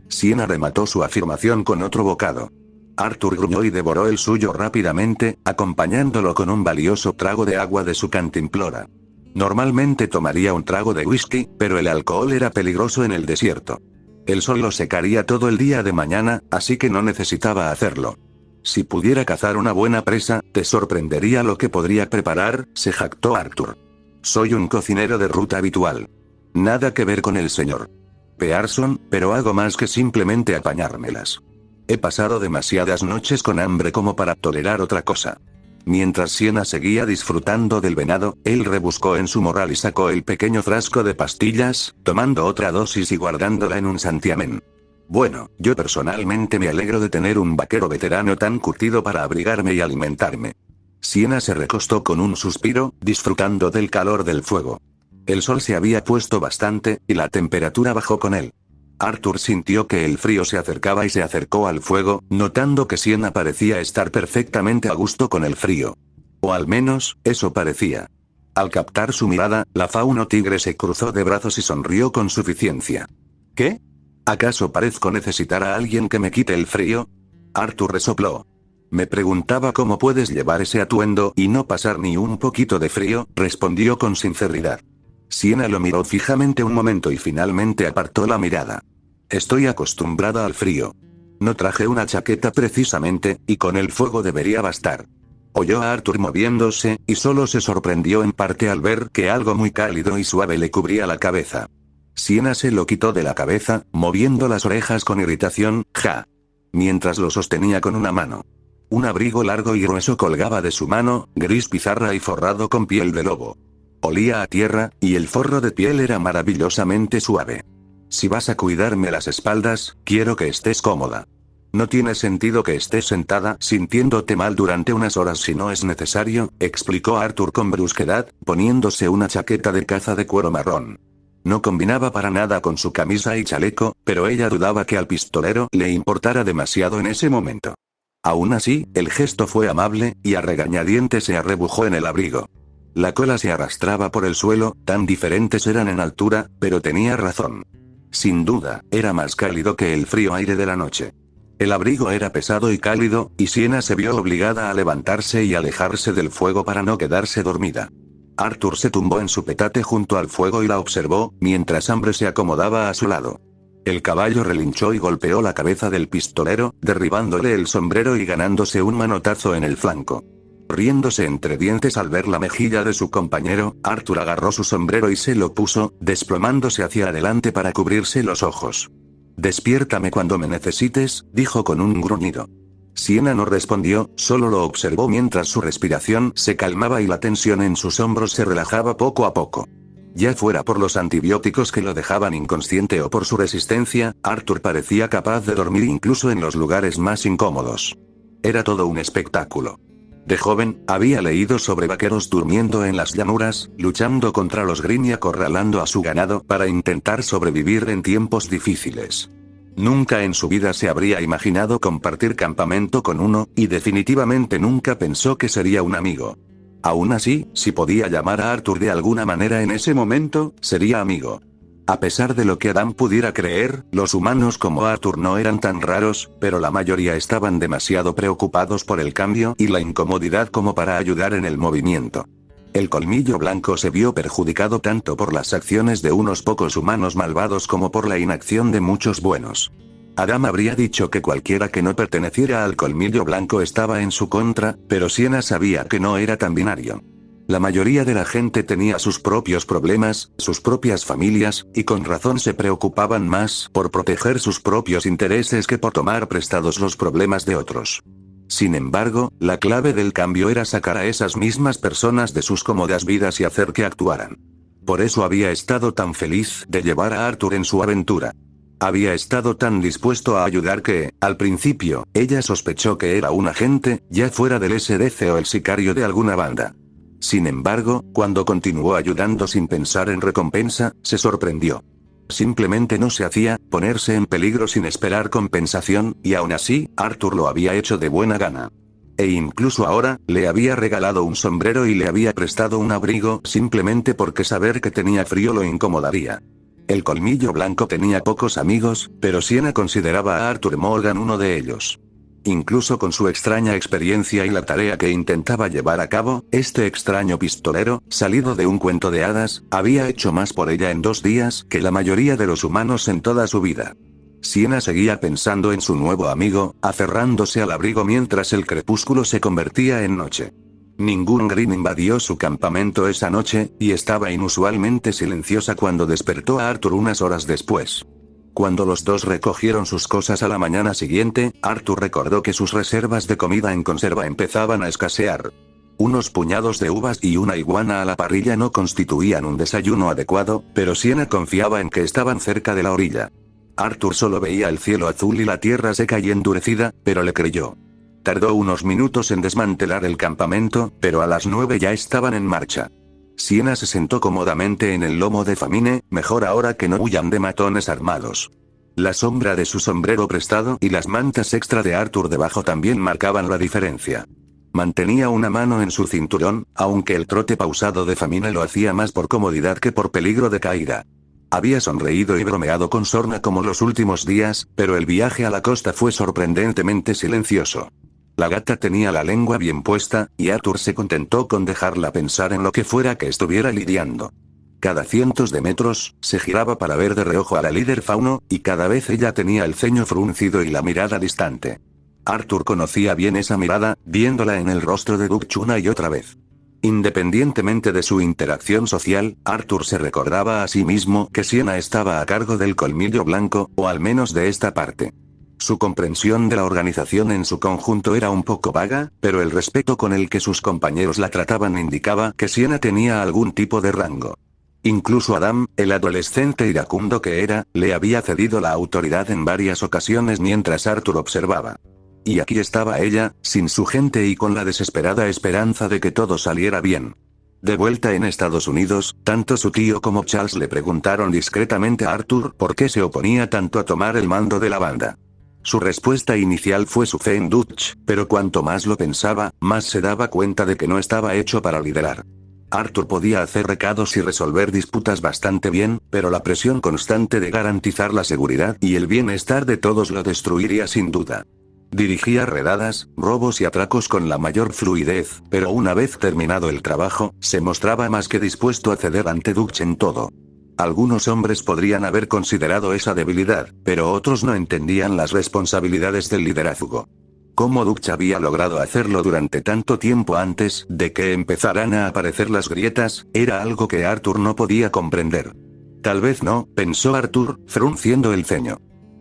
Sienna remató su afirmación con otro bocado. Arthur gruñó y devoró el suyo rápidamente, acompañándolo con un valioso trago de agua de su cantimplora. Normalmente tomaría un trago de whisky, pero el alcohol era peligroso en el desierto. El sol lo secaría todo el día de mañana, así que no necesitaba hacerlo. Si pudiera cazar una buena presa, te sorprendería lo que podría preparar, se jactó Arthur. Soy un cocinero de ruta habitual. Nada que ver con el señor Pearson, pero hago más que simplemente apañármelas. He pasado demasiadas noches con hambre como para tolerar otra cosa. Mientras Sienna seguía disfrutando del venado, él rebuscó en su morral y sacó el pequeño frasco de pastillas, tomando otra dosis y guardándola en un santiamén. Bueno, yo personalmente me alegro de tener un vaquero veterano tan curtido para abrigarme y alimentarme. Sienna se recostó con un suspiro, disfrutando del calor del fuego. El sol se había puesto bastante, y la temperatura bajó con él. Arthur sintió que el frío se acercaba y se acercó al fuego, notando que Sienna parecía estar perfectamente a gusto con el frío. O al menos, eso parecía. Al captar su mirada, la fauno tigre se cruzó de brazos y sonrió con suficiencia. ¿Qué? ¿Acaso parezco necesitar a alguien que me quite el frío? Arthur resopló. Me preguntaba cómo puedes llevar ese atuendo y no pasar ni un poquito de frío, respondió con sinceridad. Sienna lo miró fijamente un momento y finalmente apartó la mirada. Estoy acostumbrada al frío. No traje una chaqueta precisamente, y con el fuego debería bastar. Oyó a Arthur moviéndose, y solo se sorprendió en parte al ver que algo muy cálido y suave le cubría la cabeza. Sienna se lo quitó de la cabeza, moviendo las orejas con irritación, mientras lo sostenía con una mano. Un abrigo largo y grueso colgaba de su mano, gris pizarra y forrado con piel de lobo. Olía a tierra, y el forro de piel era maravillosamente suave. Si vas a cuidarme las espaldas, quiero que estés cómoda. No tiene sentido que estés sentada sintiéndote mal durante unas horas si no es necesario, explicó Arthur con brusquedad, poniéndose una chaqueta de caza de cuero marrón. No combinaba para nada con su camisa y chaleco, pero ella dudaba que al pistolero le importara demasiado en ese momento. Aún así, el gesto fue amable, y a regañadientes se arrebujó en el abrigo. La cola se arrastraba por el suelo, tan diferentes eran en altura, pero tenía razón. Sin duda, era más cálido que el frío aire de la noche. El abrigo era pesado y cálido, y Sienna se vio obligada a levantarse y alejarse del fuego para no quedarse dormida. Arthur se tumbó en su petate junto al fuego y la observó, mientras Ambre se acomodaba a su lado. El caballo relinchó y golpeó la cabeza del pistolero, derribándole el sombrero y ganándose un manotazo en el flanco. Riéndose entre dientes al ver la mejilla de su compañero, Arthur agarró su sombrero y se lo puso, desplomándose hacia adelante para cubrirse los ojos. Despiértame cuando me necesites, dijo con un gruñido. Sienna no respondió, solo lo observó mientras su respiración se calmaba y la tensión en sus hombros se relajaba poco a poco. Ya fuera por los antibióticos que lo dejaban inconsciente o por su resistencia, Arthur parecía capaz de dormir incluso en los lugares más incómodos. Era todo un espectáculo. De joven, había leído sobre vaqueros durmiendo en las llanuras, luchando contra los Green y acorralando a su ganado para intentar sobrevivir en tiempos difíciles. Nunca en su vida se habría imaginado compartir campamento con uno, y definitivamente nunca pensó que sería un amigo. Aún así, si podía llamar a Arthur de alguna manera en ese momento, sería amigo. A pesar de lo que Adam pudiera creer, los humanos como Arthur no eran tan raros, pero la mayoría estaban demasiado preocupados por el cambio y la incomodidad como para ayudar en el movimiento. El colmillo blanco se vio perjudicado tanto por las acciones de unos pocos humanos malvados como por la inacción de muchos buenos. Adam habría dicho que cualquiera que no perteneciera al colmillo blanco estaba en su contra, pero Sienna sabía que no era tan binario. La mayoría de la gente tenía sus propios problemas, sus propias familias, y con razón se preocupaban más por proteger sus propios intereses que por tomar prestados los problemas de otros. Sin embargo, la clave del cambio era sacar a esas mismas personas de sus cómodas vidas y hacer que actuaran. Por eso había estado tan feliz de llevar a Arthur en su aventura. Había estado tan dispuesto a ayudar que, al principio, ella sospechó que era un agente, ya fuera del SDC o el sicario de alguna banda. Sin embargo, cuando continuó ayudando sin pensar en recompensa, se sorprendió. Simplemente no se hacía ponerse en peligro sin esperar compensación, y aún así, Arthur lo había hecho de buena gana. E incluso ahora, le había regalado un sombrero y le había prestado un abrigo simplemente porque saber que tenía frío lo incomodaría. El colmillo blanco tenía pocos amigos, pero Sienna consideraba a Arthur Morgan uno de ellos. Incluso con su extraña experiencia y la tarea que intentaba llevar a cabo, este extraño pistolero, salido de un cuento de hadas, había hecho más por ella en 2 días que la mayoría de los humanos en toda su vida. Sienna seguía pensando en su nuevo amigo, aferrándose al abrigo mientras el crepúsculo se convertía en noche. Ningún Green invadió su campamento esa noche, y estaba inusualmente silenciosa cuando despertó a Arthur unas horas después. Cuando los dos recogieron sus cosas a la mañana siguiente, Arthur recordó que sus reservas de comida en conserva empezaban a escasear. Unos puñados de uvas y una iguana a la parrilla no constituían un desayuno adecuado, pero Sienna confiaba en que estaban cerca de la orilla. Arthur solo veía el cielo azul y la tierra seca y endurecida, pero le creyó. Tardó unos minutos en desmantelar el campamento, pero a las 9 ya estaban en marcha. Sienna se sentó cómodamente en el lomo de Famine, mejor ahora que no huyan de matones armados. La sombra de su sombrero prestado y las mantas extra de Arthur debajo también marcaban la diferencia. Mantenía una mano en su cinturón, aunque el trote pausado de Famine lo hacía más por comodidad que por peligro de caída. Había sonreído y bromeado con sorna como los últimos días, pero el viaje a la costa fue sorprendentemente silencioso. La gata tenía la lengua bien puesta, y Arthur se contentó con dejarla pensar en lo que fuera que estuviera lidiando. Cada cientos de metros, se giraba para ver de reojo a la líder fauno, y cada vez ella tenía el ceño fruncido y la mirada distante. Arthur conocía bien esa mirada, viéndola en el rostro de Dutch una y otra vez. Independientemente de su interacción social, Arthur se recordaba a sí mismo que Sienna estaba a cargo del colmillo blanco, o al menos de esta parte. Su comprensión de la organización en su conjunto era un poco vaga, pero el respeto con el que sus compañeros la trataban indicaba que Sienna tenía algún tipo de rango. Incluso Adam, el adolescente iracundo que era, le había cedido la autoridad en varias ocasiones mientras Arthur observaba. Y aquí estaba ella, sin su gente y con la desesperada esperanza de que todo saliera bien. De vuelta en Estados Unidos, tanto su tío como Charles le preguntaron discretamente a Arthur por qué se oponía tanto a tomar el mando de la banda. Su respuesta inicial fue su fe en Dutch, pero cuanto más lo pensaba, más se daba cuenta de que no estaba hecho para liderar. Arthur podía hacer recados y resolver disputas bastante bien, pero la presión constante de garantizar la seguridad y el bienestar de todos lo destruiría sin duda. Dirigía redadas, robos y atracos con la mayor fluidez, pero una vez terminado el trabajo, se mostraba más que dispuesto a ceder ante Dutch en todo. Algunos hombres podrían haber considerado esa debilidad, pero otros no entendían las responsabilidades del liderazgo. Cómo Dutch había logrado hacerlo durante tanto tiempo antes de que empezaran a aparecer las grietas, era algo que Arthur no podía comprender. Tal vez no, pensó Arthur, frunciendo el ceño.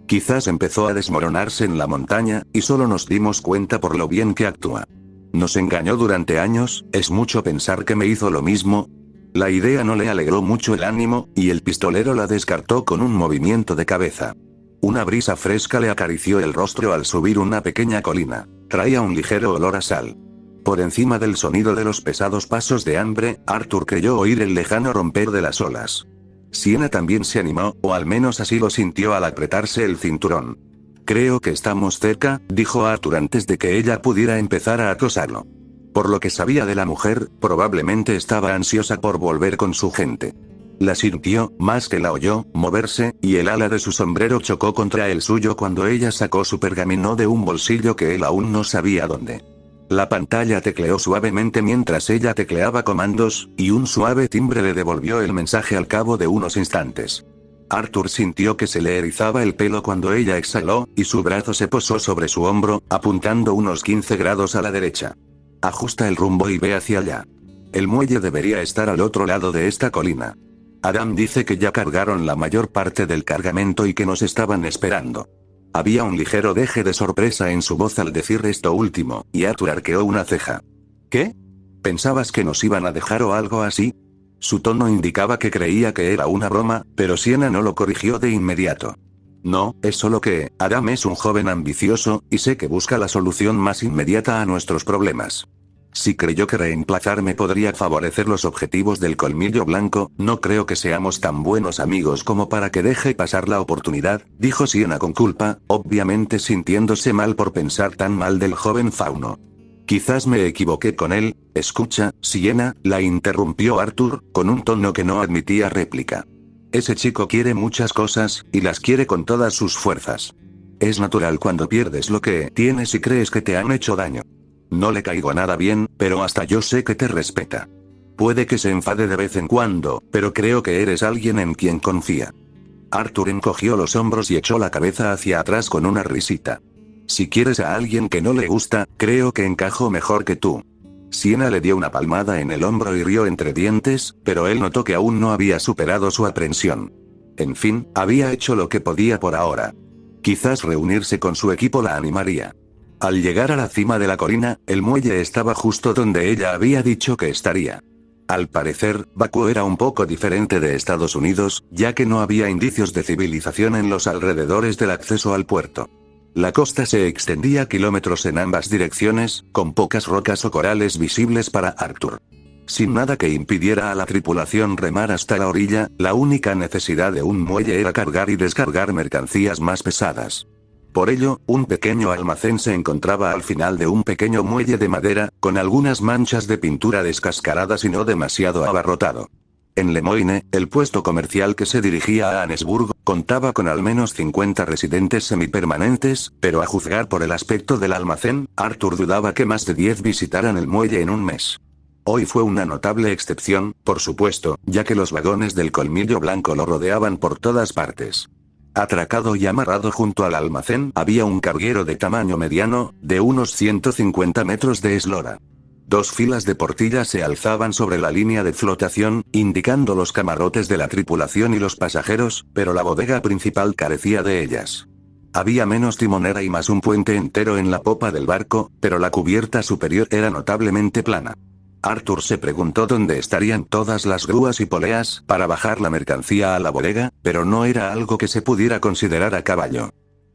Quizás empezó a desmoronarse en la montaña, y solo nos dimos cuenta por lo bien que actúa. Nos engañó durante años, es mucho pensar que me hizo lo mismo. La idea no le alegró mucho el ánimo, y el pistolero la descartó con un movimiento de cabeza. Una brisa fresca le acarició el rostro al subir una pequeña colina. Traía un ligero olor a sal. Por encima del sonido de los pesados pasos de hambre, Arthur creyó oír el lejano romper de las olas. Sienna también se animó, o al menos así lo sintió al apretarse el cinturón. Creo que estamos cerca, dijo Arthur antes de que ella pudiera empezar a acosarlo. Por lo que sabía de la mujer, probablemente estaba ansiosa por volver con su gente. La sintió, más que la oyó, moverse, y el ala de su sombrero chocó contra el suyo cuando ella sacó su pergamino de un bolsillo que él aún no sabía dónde. La pantalla tecleó suavemente mientras ella tecleaba comandos, y un suave timbre le devolvió el mensaje al cabo de unos instantes. Arthur sintió que se le erizaba el pelo cuando ella exhaló, y su brazo se posó sobre su hombro, apuntando unos 15 grados a la derecha. Ajusta el rumbo y ve hacia allá. El muelle debería estar al otro lado de esta colina. Adam dice que ya cargaron la mayor parte del cargamento y que nos estaban esperando. Había un ligero deje de sorpresa en su voz al decir esto último, y Arthur arqueó una ceja. ¿Qué? ¿Pensabas que nos iban a dejar o algo así? Su tono indicaba que creía que era una broma, pero Sienna no lo corrigió de inmediato. No, es solo que, Adam es un joven ambicioso, y sé que busca la solución más inmediata a nuestros problemas. Si creyó que reemplazarme podría favorecer los objetivos del colmillo blanco, no creo que seamos tan buenos amigos como para que deje pasar la oportunidad, dijo Sienna con culpa, obviamente sintiéndose mal por pensar tan mal del joven fauno. Quizás me equivoqué con él. Escucha, Sienna, la interrumpió Arthur, con un tono que no admitía réplica. Ese chico quiere muchas cosas, y las quiere con todas sus fuerzas. Es natural cuando pierdes lo que tienes y crees que te han hecho daño. No le caigo nada bien, pero hasta yo sé que te respeta. Puede que se enfade de vez en cuando, pero creo que eres alguien en quien confía. Arthur encogió los hombros y echó la cabeza hacia atrás con una risita. Si quieres a alguien que no le gusta, creo que encajo mejor que tú. Sienna le dio una palmada en el hombro y rió entre dientes, pero él notó que aún no había superado su aprensión. En fin, había hecho lo que podía por ahora. Quizás reunirse con su equipo la animaría. Al llegar a la cima de la colina, el muelle estaba justo donde ella había dicho que estaría. Al parecer, Bakú era un poco diferente de Estados Unidos, ya que no había indicios de civilización en los alrededores del acceso al puerto. La costa se extendía kilómetros en ambas direcciones, con pocas rocas o corales visibles para Arthur. sin nada que impidiera a la tripulación remar hasta la orilla. La única necesidad de un muelle era cargar y descargar mercancías más pesadas. Por ello, un pequeño almacén se encontraba al final de un pequeño muelle de madera, con algunas manchas de pintura descascaradas y no demasiado abarrotado. En Lemoine, el puesto comercial que se dirigía a Annesburg, contaba con al menos 50 residentes semipermanentes, pero a juzgar por el aspecto del almacén, Arthur dudaba que más de 10 visitaran el muelle en un mes. Hoy fue una notable excepción, por supuesto, ya que los vagones del Colmillo Blanco lo rodeaban por todas partes. Atracado y amarrado junto al almacén había un carguero de tamaño mediano, de unos 150 metros de eslora. 2 filas de portillas se alzaban sobre la línea de flotación, indicando los camarotes de la tripulación y los pasajeros, pero la bodega principal carecía de ellas. Había menos timonera y más un puente entero en la popa del barco, pero la cubierta superior era notablemente plana. Arthur se preguntó dónde estarían todas las grúas y poleas para bajar la mercancía a la bodega, pero no era algo que se pudiera considerar a caballo.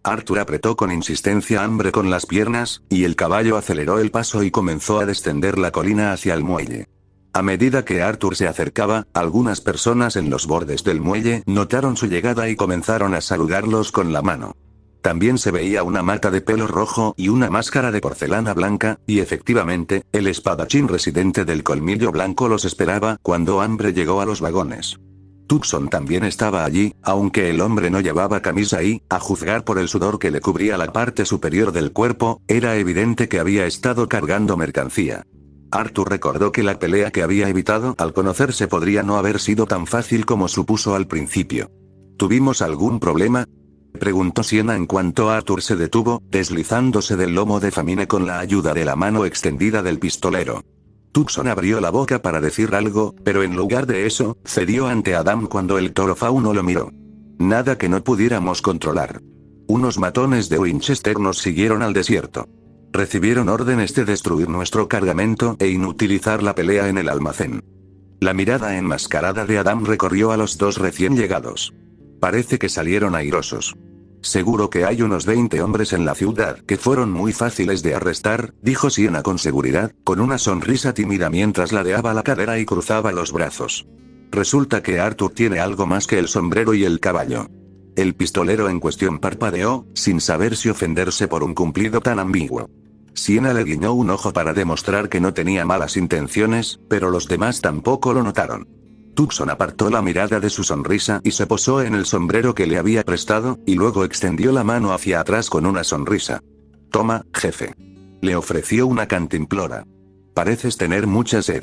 Arthur apretó con insistencia hambre con las piernas, y el caballo aceleró el paso y comenzó a descender la colina hacia el muelle. A medida que Arthur se acercaba, algunas personas en los bordes del muelle notaron su llegada y comenzaron a saludarlos con la mano. También se veía una mata de pelo rojo y una máscara de porcelana blanca, y efectivamente, el espadachín residente del Colmillo Blanco los esperaba cuando Ambre llegó a los vagones. Tucson también estaba allí, aunque el hombre no llevaba camisa y, a juzgar por el sudor que le cubría la parte superior del cuerpo, era evidente que había estado cargando mercancía. Arthur recordó que la pelea que había evitado al conocerse podría no haber sido tan fácil como supuso al principio. ¿Tuvimos algún problema?, preguntó Siena en cuanto Arthur se detuvo, deslizándose del lomo de Famine con la ayuda de la mano extendida del pistolero. Tucson abrió la boca para decir algo, pero en lugar de eso, cedió ante Adam cuando el toro fauno lo miró. Nada que no pudiéramos controlar. Unos matones de Winchester nos siguieron al desierto. Recibieron órdenes de destruir nuestro cargamento e inutilizar la pelea en el almacén. La mirada enmascarada de Adam recorrió a los 2 recién llegados. Parece que salieron airosos. Seguro que hay unos 20 hombres en la ciudad que fueron muy fáciles de arrestar, dijo Siena con seguridad, con una sonrisa tímida mientras ladeaba la cadera y cruzaba los brazos. Resulta que Arthur tiene algo más que el sombrero y el caballo. El pistolero en cuestión parpadeó, sin saber si ofenderse por un cumplido tan ambiguo. Siena le guiñó un ojo para demostrar que no tenía malas intenciones, pero los demás tampoco lo notaron. Tucson apartó la mirada de su sonrisa y se posó en el sombrero que le había prestado, y luego extendió la mano hacia atrás con una sonrisa. «Toma, jefe». Le ofreció una cantimplora. «Pareces tener mucha sed».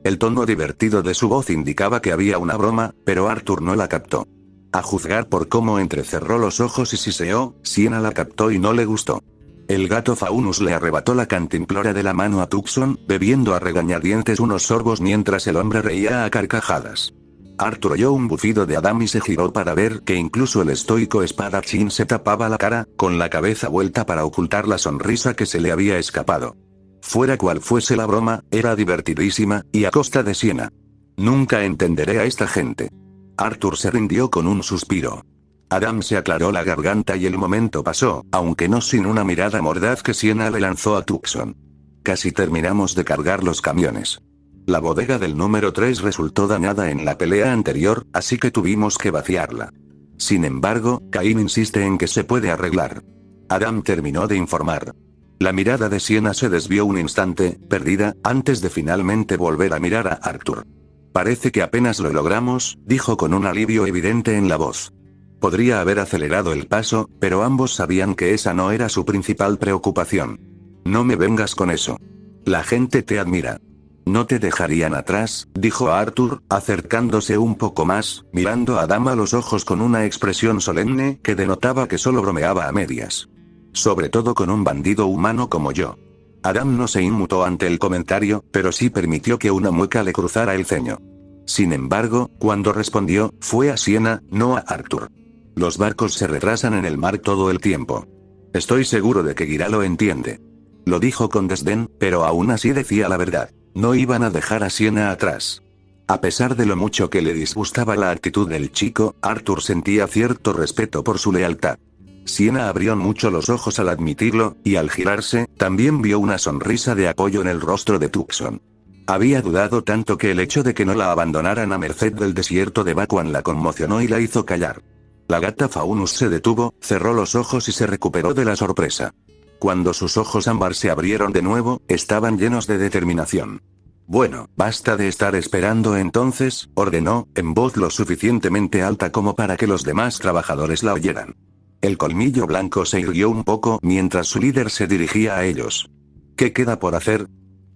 El tono divertido de su voz indicaba que había una broma, pero Arthur no la captó. A juzgar por cómo entrecerró los ojos y siseó, Siena la captó y no le gustó. El gato Faunus le arrebató la cantimplora de la mano a Tucson, bebiendo a regañadientes unos sorbos mientras el hombre reía a carcajadas. Arthur oyó un bufido de Adam y se giró para ver que incluso el estoico espadachín se tapaba la cara, con la cabeza vuelta para ocultar la sonrisa que se le había escapado. Fuera cual fuese la broma, era divertidísima, y a costa de Siena. Nunca entenderé a esta gente. Arthur se rindió con un suspiro. Adam se aclaró la garganta y el momento pasó, aunque no sin una mirada mordaz que Siena le lanzó a Tucson. Casi terminamos de cargar los camiones. La bodega del número 3 resultó dañada en la pelea anterior, así que tuvimos que vaciarla. Sin embargo, Cain insiste en que se puede arreglar. Adam terminó de informar. La mirada de Siena se desvió un instante, perdida, antes de finalmente volver a mirar a Arthur. Parece que apenas lo logramos, dijo con un alivio evidente en la voz. Podría haber acelerado el paso, pero ambos sabían que esa no era su principal preocupación. No me vengas con eso. La gente te admira. No te dejarían atrás, dijo Arthur, acercándose un poco más, mirando a Adam a los ojos con una expresión solemne que denotaba que solo bromeaba a medias. Sobre todo con un bandido humano como yo. Adam no se inmutó ante el comentario, pero sí permitió que una mueca le cruzara el ceño. Sin embargo, cuando respondió, fue a Siena, no a Arthur. Los barcos se retrasan en el mar todo el tiempo. Estoy seguro de que Guira lo entiende. Lo dijo con desdén, pero aún así decía la verdad. No iban a dejar a Siena atrás. A pesar de lo mucho que le disgustaba la actitud del chico, Arthur sentía cierto respeto por su lealtad. Siena abrió mucho los ojos al admitirlo, y al girarse, también vio una sonrisa de apoyo en el rostro de Tucson. Había dudado tanto que el hecho de que no la abandonaran a merced del desierto de Bakuan la conmocionó y la hizo callar. La gata Faunus se detuvo, cerró los ojos y se recuperó de la sorpresa. Cuando sus ojos ámbar se abrieron de nuevo, estaban llenos de determinación. Bueno, basta de estar esperando entonces, ordenó, en voz lo suficientemente alta como para que los demás trabajadores la oyeran. El colmillo blanco se irguió un poco mientras su líder se dirigía a ellos. ¿Qué queda por hacer?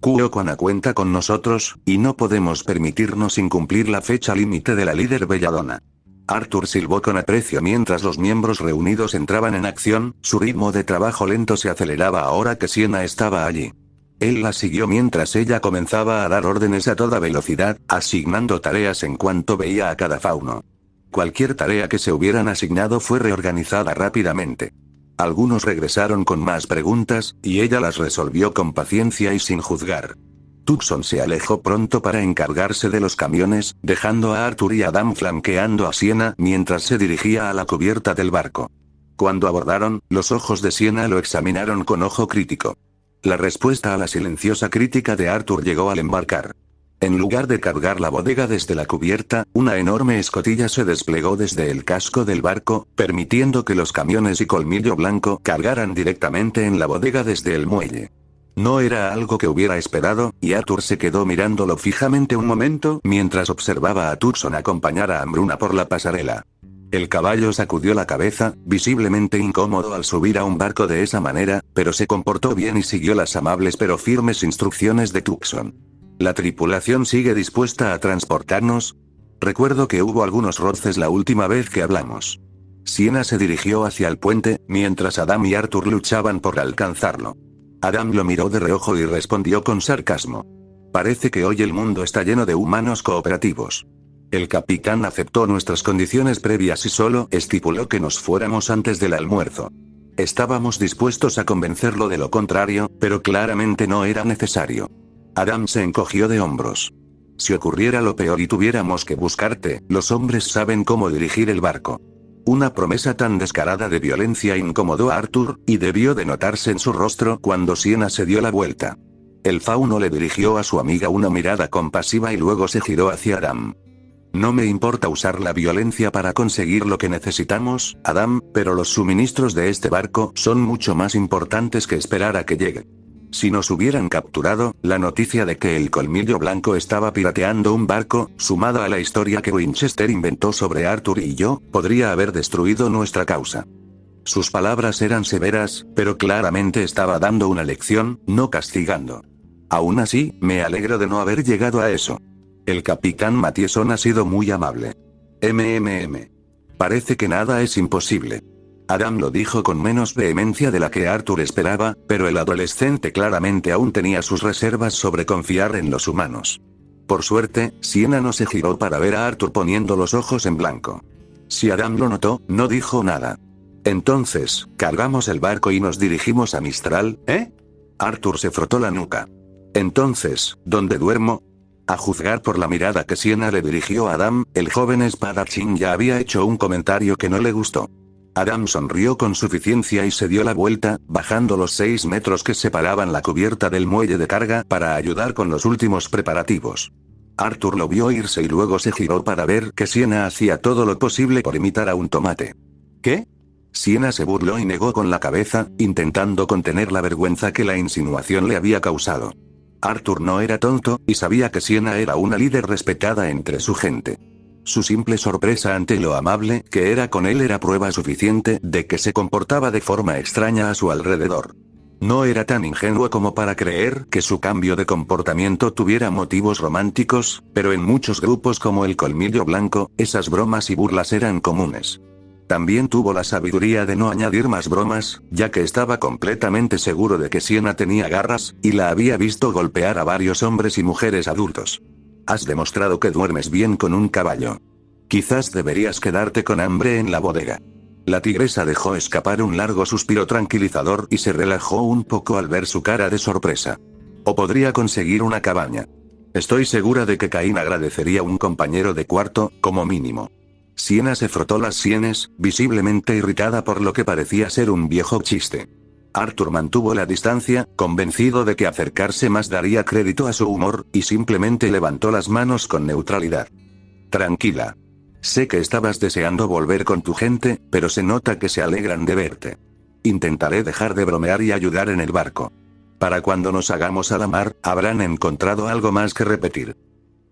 Kuo-Kwana cuenta con nosotros, y no podemos permitirnos incumplir la fecha límite de la líder belladona. Arthur silbó con aprecio mientras los miembros reunidos entraban en acción, su ritmo de trabajo lento se aceleraba ahora que Sienna estaba allí. Él la siguió mientras ella comenzaba a dar órdenes a toda velocidad, asignando tareas en cuanto veía a cada fauno. Cualquier tarea que se hubieran asignado fue reorganizada rápidamente. Algunos regresaron con más preguntas, y ella las resolvió con paciencia y sin juzgar. Tucson se alejó pronto para encargarse de los camiones, dejando a Arthur y Adam flanqueando a Sienna mientras se dirigía a la cubierta del barco. Cuando abordaron, los ojos de Sienna lo examinaron con ojo crítico. La respuesta a la silenciosa crítica de Arthur llegó al embarcar. En lugar de cargar la bodega desde la cubierta, una enorme escotilla se desplegó desde el casco del barco, permitiendo que los camiones y colmillo blanco cargaran directamente en la bodega desde el muelle. No era algo que hubiera esperado, y Arthur se quedó mirándolo fijamente un momento mientras observaba a Tucson acompañar a Hambruna por la pasarela. El caballo sacudió la cabeza, visiblemente incómodo al subir a un barco de esa manera, pero se comportó bien y siguió las amables pero firmes instrucciones de Tucson. ¿La tripulación sigue dispuesta a transportarnos? Recuerdo que hubo algunos roces la última vez que hablamos. Sienna se dirigió hacia el puente, mientras Adam y Arthur luchaban por alcanzarlo. Adam lo miró de reojo y respondió con sarcasmo. Parece que hoy el mundo está lleno de humanos cooperativos. El capitán aceptó nuestras condiciones previas y solo estipuló que nos fuéramos antes del almuerzo. Estábamos dispuestos a convencerlo de lo contrario, pero claramente no era necesario. Adam se encogió de hombros. Si ocurriera lo peor y tuviéramos que buscarte, los hombres saben cómo dirigir el barco. Una promesa tan descarada de violencia incomodó a Arthur, y debió de notarse en su rostro cuando Sienna se dio la vuelta. El fauno le dirigió a su amiga una mirada compasiva y luego se giró hacia Adam. No me importa usar la violencia para conseguir lo que necesitamos, Adam, pero los suministros de este barco son mucho más importantes que esperar a que llegue. Si nos hubieran capturado, la noticia de que el colmillo blanco estaba pirateando un barco, sumada a la historia que Winchester inventó sobre Arthur y yo, podría haber destruido nuestra causa. Sus palabras eran severas, pero claramente estaba dando una lección, no castigando. Aún así, me alegro de no haber llegado a eso. El capitán Mathieson ha sido muy amable. Parece que nada es imposible. Adam lo dijo con menos vehemencia de la que Arthur esperaba, pero el adolescente claramente aún tenía sus reservas sobre confiar en los humanos. Por suerte, Sienna no se giró para ver a Arthur poniendo los ojos en blanco. Si Adam lo notó, no dijo nada. Entonces, cargamos el barco y nos dirigimos a Mistral, ¿eh? Arthur se frotó la nuca. Entonces, ¿dónde duermo? A juzgar por la mirada que Sienna le dirigió a Adam, el joven espadachín ya había hecho un comentario que no le gustó. Adam sonrió con suficiencia y se dio la vuelta, bajando los 6 metros que separaban la cubierta del muelle de carga para ayudar con los últimos preparativos. Arthur lo vio irse y luego se giró para ver que Sienna hacía todo lo posible por imitar a un tomate. ¿Qué? Sienna se burló y negó con la cabeza, intentando contener la vergüenza que la insinuación le había causado. Arthur no era tonto, y sabía que Sienna era una líder respetada entre su gente. Su simple sorpresa ante lo amable que era con él era prueba suficiente de que se comportaba de forma extraña a su alrededor. No era tan ingenuo como para creer que su cambio de comportamiento tuviera motivos románticos, pero en muchos grupos como el colmillo blanco, esas bromas y burlas eran comunes. También tuvo la sabiduría de no añadir más bromas, ya que estaba completamente seguro de que Sienna tenía garras, y la había visto golpear a varios hombres y mujeres adultos. Has demostrado que duermes bien con un caballo. Quizás deberías quedarte con hambre en la bodega. La tigresa dejó escapar un largo suspiro tranquilizador y se relajó un poco al ver su cara de sorpresa. O podría conseguir una cabaña. Estoy segura de que Caín agradecería un compañero de cuarto, como mínimo. Sienna se frotó las sienes, visiblemente irritada por lo que parecía ser un viejo chiste. Arthur mantuvo la distancia, convencido de que acercarse más daría crédito a su humor, y simplemente levantó las manos con neutralidad. Tranquila. Sé que estabas deseando volver con tu gente, pero se nota que se alegran de verte. Intentaré dejar de bromear y ayudar en el barco. Para cuando nos hagamos a la mar, habrán encontrado algo más que repetir.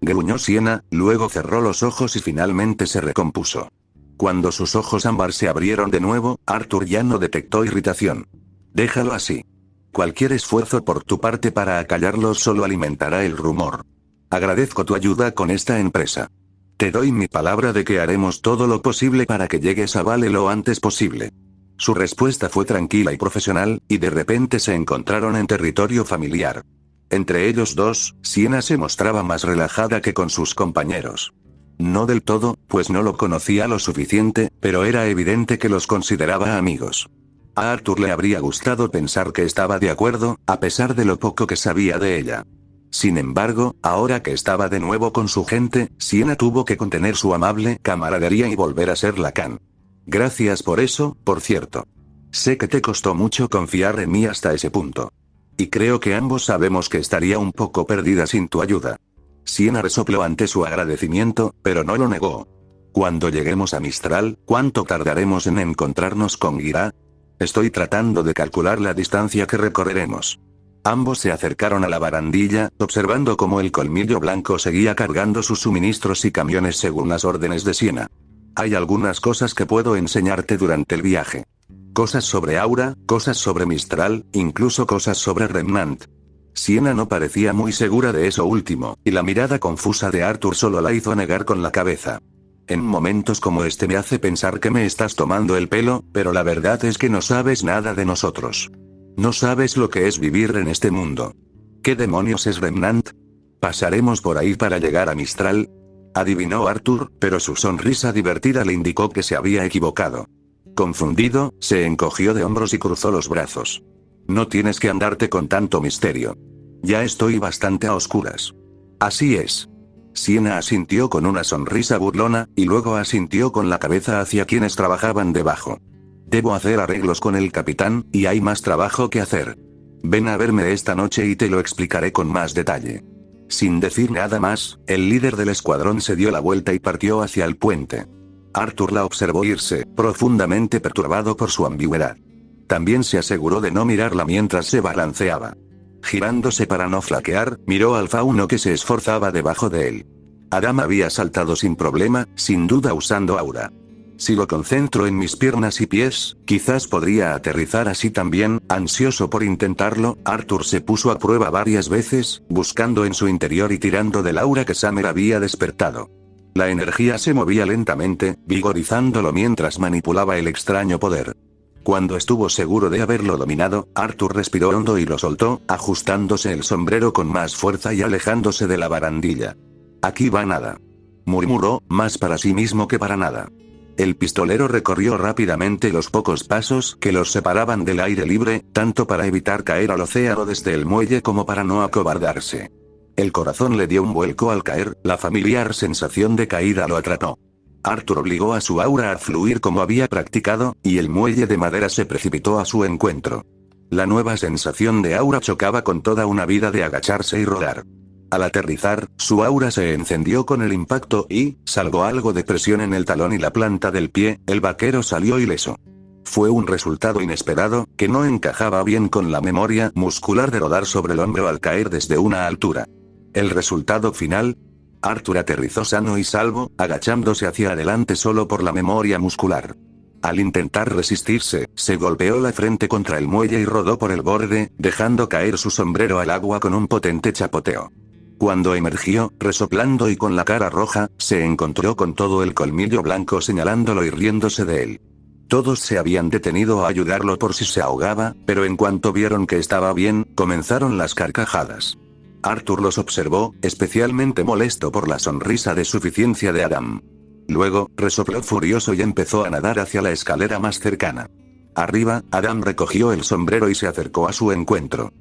Gruñó Siena, luego cerró los ojos y finalmente se recompuso. Cuando sus ojos ámbar se abrieron de nuevo, Arthur ya no detectó irritación. Déjalo así. Cualquier esfuerzo por tu parte para acallarlos solo alimentará el rumor. Agradezco tu ayuda con esta empresa. Te doy mi palabra de que haremos todo lo posible para que llegues a Vale lo antes posible. Su respuesta fue tranquila y profesional, y de repente se encontraron en territorio familiar. Entre ellos dos, Siena se mostraba más relajada que con sus compañeros. No del todo, pues no lo conocía lo suficiente, pero era evidente que los consideraba amigos. A Arthur le habría gustado pensar que estaba de acuerdo, a pesar de lo poco que sabía de ella. Sin embargo, ahora que estaba de nuevo con su gente, Siena tuvo que contener su amable camaradería y volver a ser Lacan. Gracias por eso, por cierto. Sé que te costó mucho confiar en mí hasta ese punto. Y creo que ambos sabemos que estaría un poco perdida sin tu ayuda. Siena resopló ante su agradecimiento, pero no lo negó. Cuando lleguemos a Mistral, ¿cuánto tardaremos en encontrarnos con Gira? Estoy tratando de calcular la distancia que recorreremos. Ambos se acercaron a la barandilla, observando cómo el colmillo blanco seguía cargando sus suministros y camiones según las órdenes de Siena. Hay algunas cosas que puedo enseñarte durante el viaje. Cosas sobre Aura, cosas sobre Mistral, incluso cosas sobre Remnant. Siena no parecía muy segura de eso último, y la mirada confusa de Arthur solo la hizo negar con la cabeza. En momentos como este me hace pensar que me estás tomando el pelo, pero la verdad es que no sabes nada de nosotros. No sabes lo que es vivir en este mundo. ¿Qué demonios es Remnant? ¿Pasaremos por ahí para llegar a Mistral? Adivinó Arthur, pero su sonrisa divertida le indicó que se había equivocado. Confundido, se encogió de hombros y cruzó los brazos. No tienes que andarte con tanto misterio. Ya estoy bastante a oscuras. Así es. Siena asintió con una sonrisa burlona, y luego asintió con la cabeza hacia quienes trabajaban debajo. Debo hacer arreglos con el capitán, y hay más trabajo que hacer. Ven a verme esta noche y te lo explicaré con más detalle. Sin decir nada más, el líder del escuadrón se dio la vuelta y partió hacia el puente. Arthur la observó irse, profundamente perturbado por su ambigüedad. También se aseguró de no mirarla mientras se balanceaba. Girándose para no flaquear, miró al fauno que se esforzaba debajo de él. Adam había saltado sin problema, sin duda usando aura. Si lo concentro en mis piernas y pies, quizás podría aterrizar así también. Ansioso por intentarlo, Arthur se puso a prueba varias veces, buscando en su interior y tirando del aura que Summer había despertado. La energía se movía lentamente, vigorizándolo mientras manipulaba el extraño poder. Cuando estuvo seguro de haberlo dominado, Arthur respiró hondo y lo soltó, ajustándose el sombrero con más fuerza y alejándose de la barandilla. Aquí va nada. Murmuró, más para sí mismo que para nada. El pistolero recorrió rápidamente los pocos pasos que los separaban del aire libre, tanto para evitar caer al océano desde el muelle como para no acobardarse. El corazón le dio un vuelco al caer, la familiar sensación de caída lo atrapó. Arthur obligó a su aura a fluir como había practicado, y el muelle de madera se precipitó a su encuentro. La nueva sensación de aura chocaba con toda una vida de agacharse y rodar. Al aterrizar, su aura se encendió con el impacto y, salvo algo de presión en el talón y la planta del pie, el vaquero salió ileso. Fue un resultado inesperado, que no encajaba bien con la memoria muscular de rodar sobre el hombro al caer desde una altura. El resultado final: Arthur aterrizó sano y salvo, agachándose hacia adelante solo por la memoria muscular. Al intentar resistirse, se golpeó la frente contra el muelle y rodó por el borde, dejando caer su sombrero al agua con un potente chapoteo. Cuando emergió, resoplando y con la cara roja, se encontró con todo el colmillo blanco señalándolo y riéndose de él. Todos se habían detenido a ayudarlo por si se ahogaba, pero en cuanto vieron que estaba bien, comenzaron las carcajadas. Arthur los observó, especialmente molesto por la sonrisa de suficiencia de Adam. Luego, resopló furioso y empezó a nadar hacia la escalera más cercana. Arriba, Adam recogió el sombrero y se acercó a su encuentro.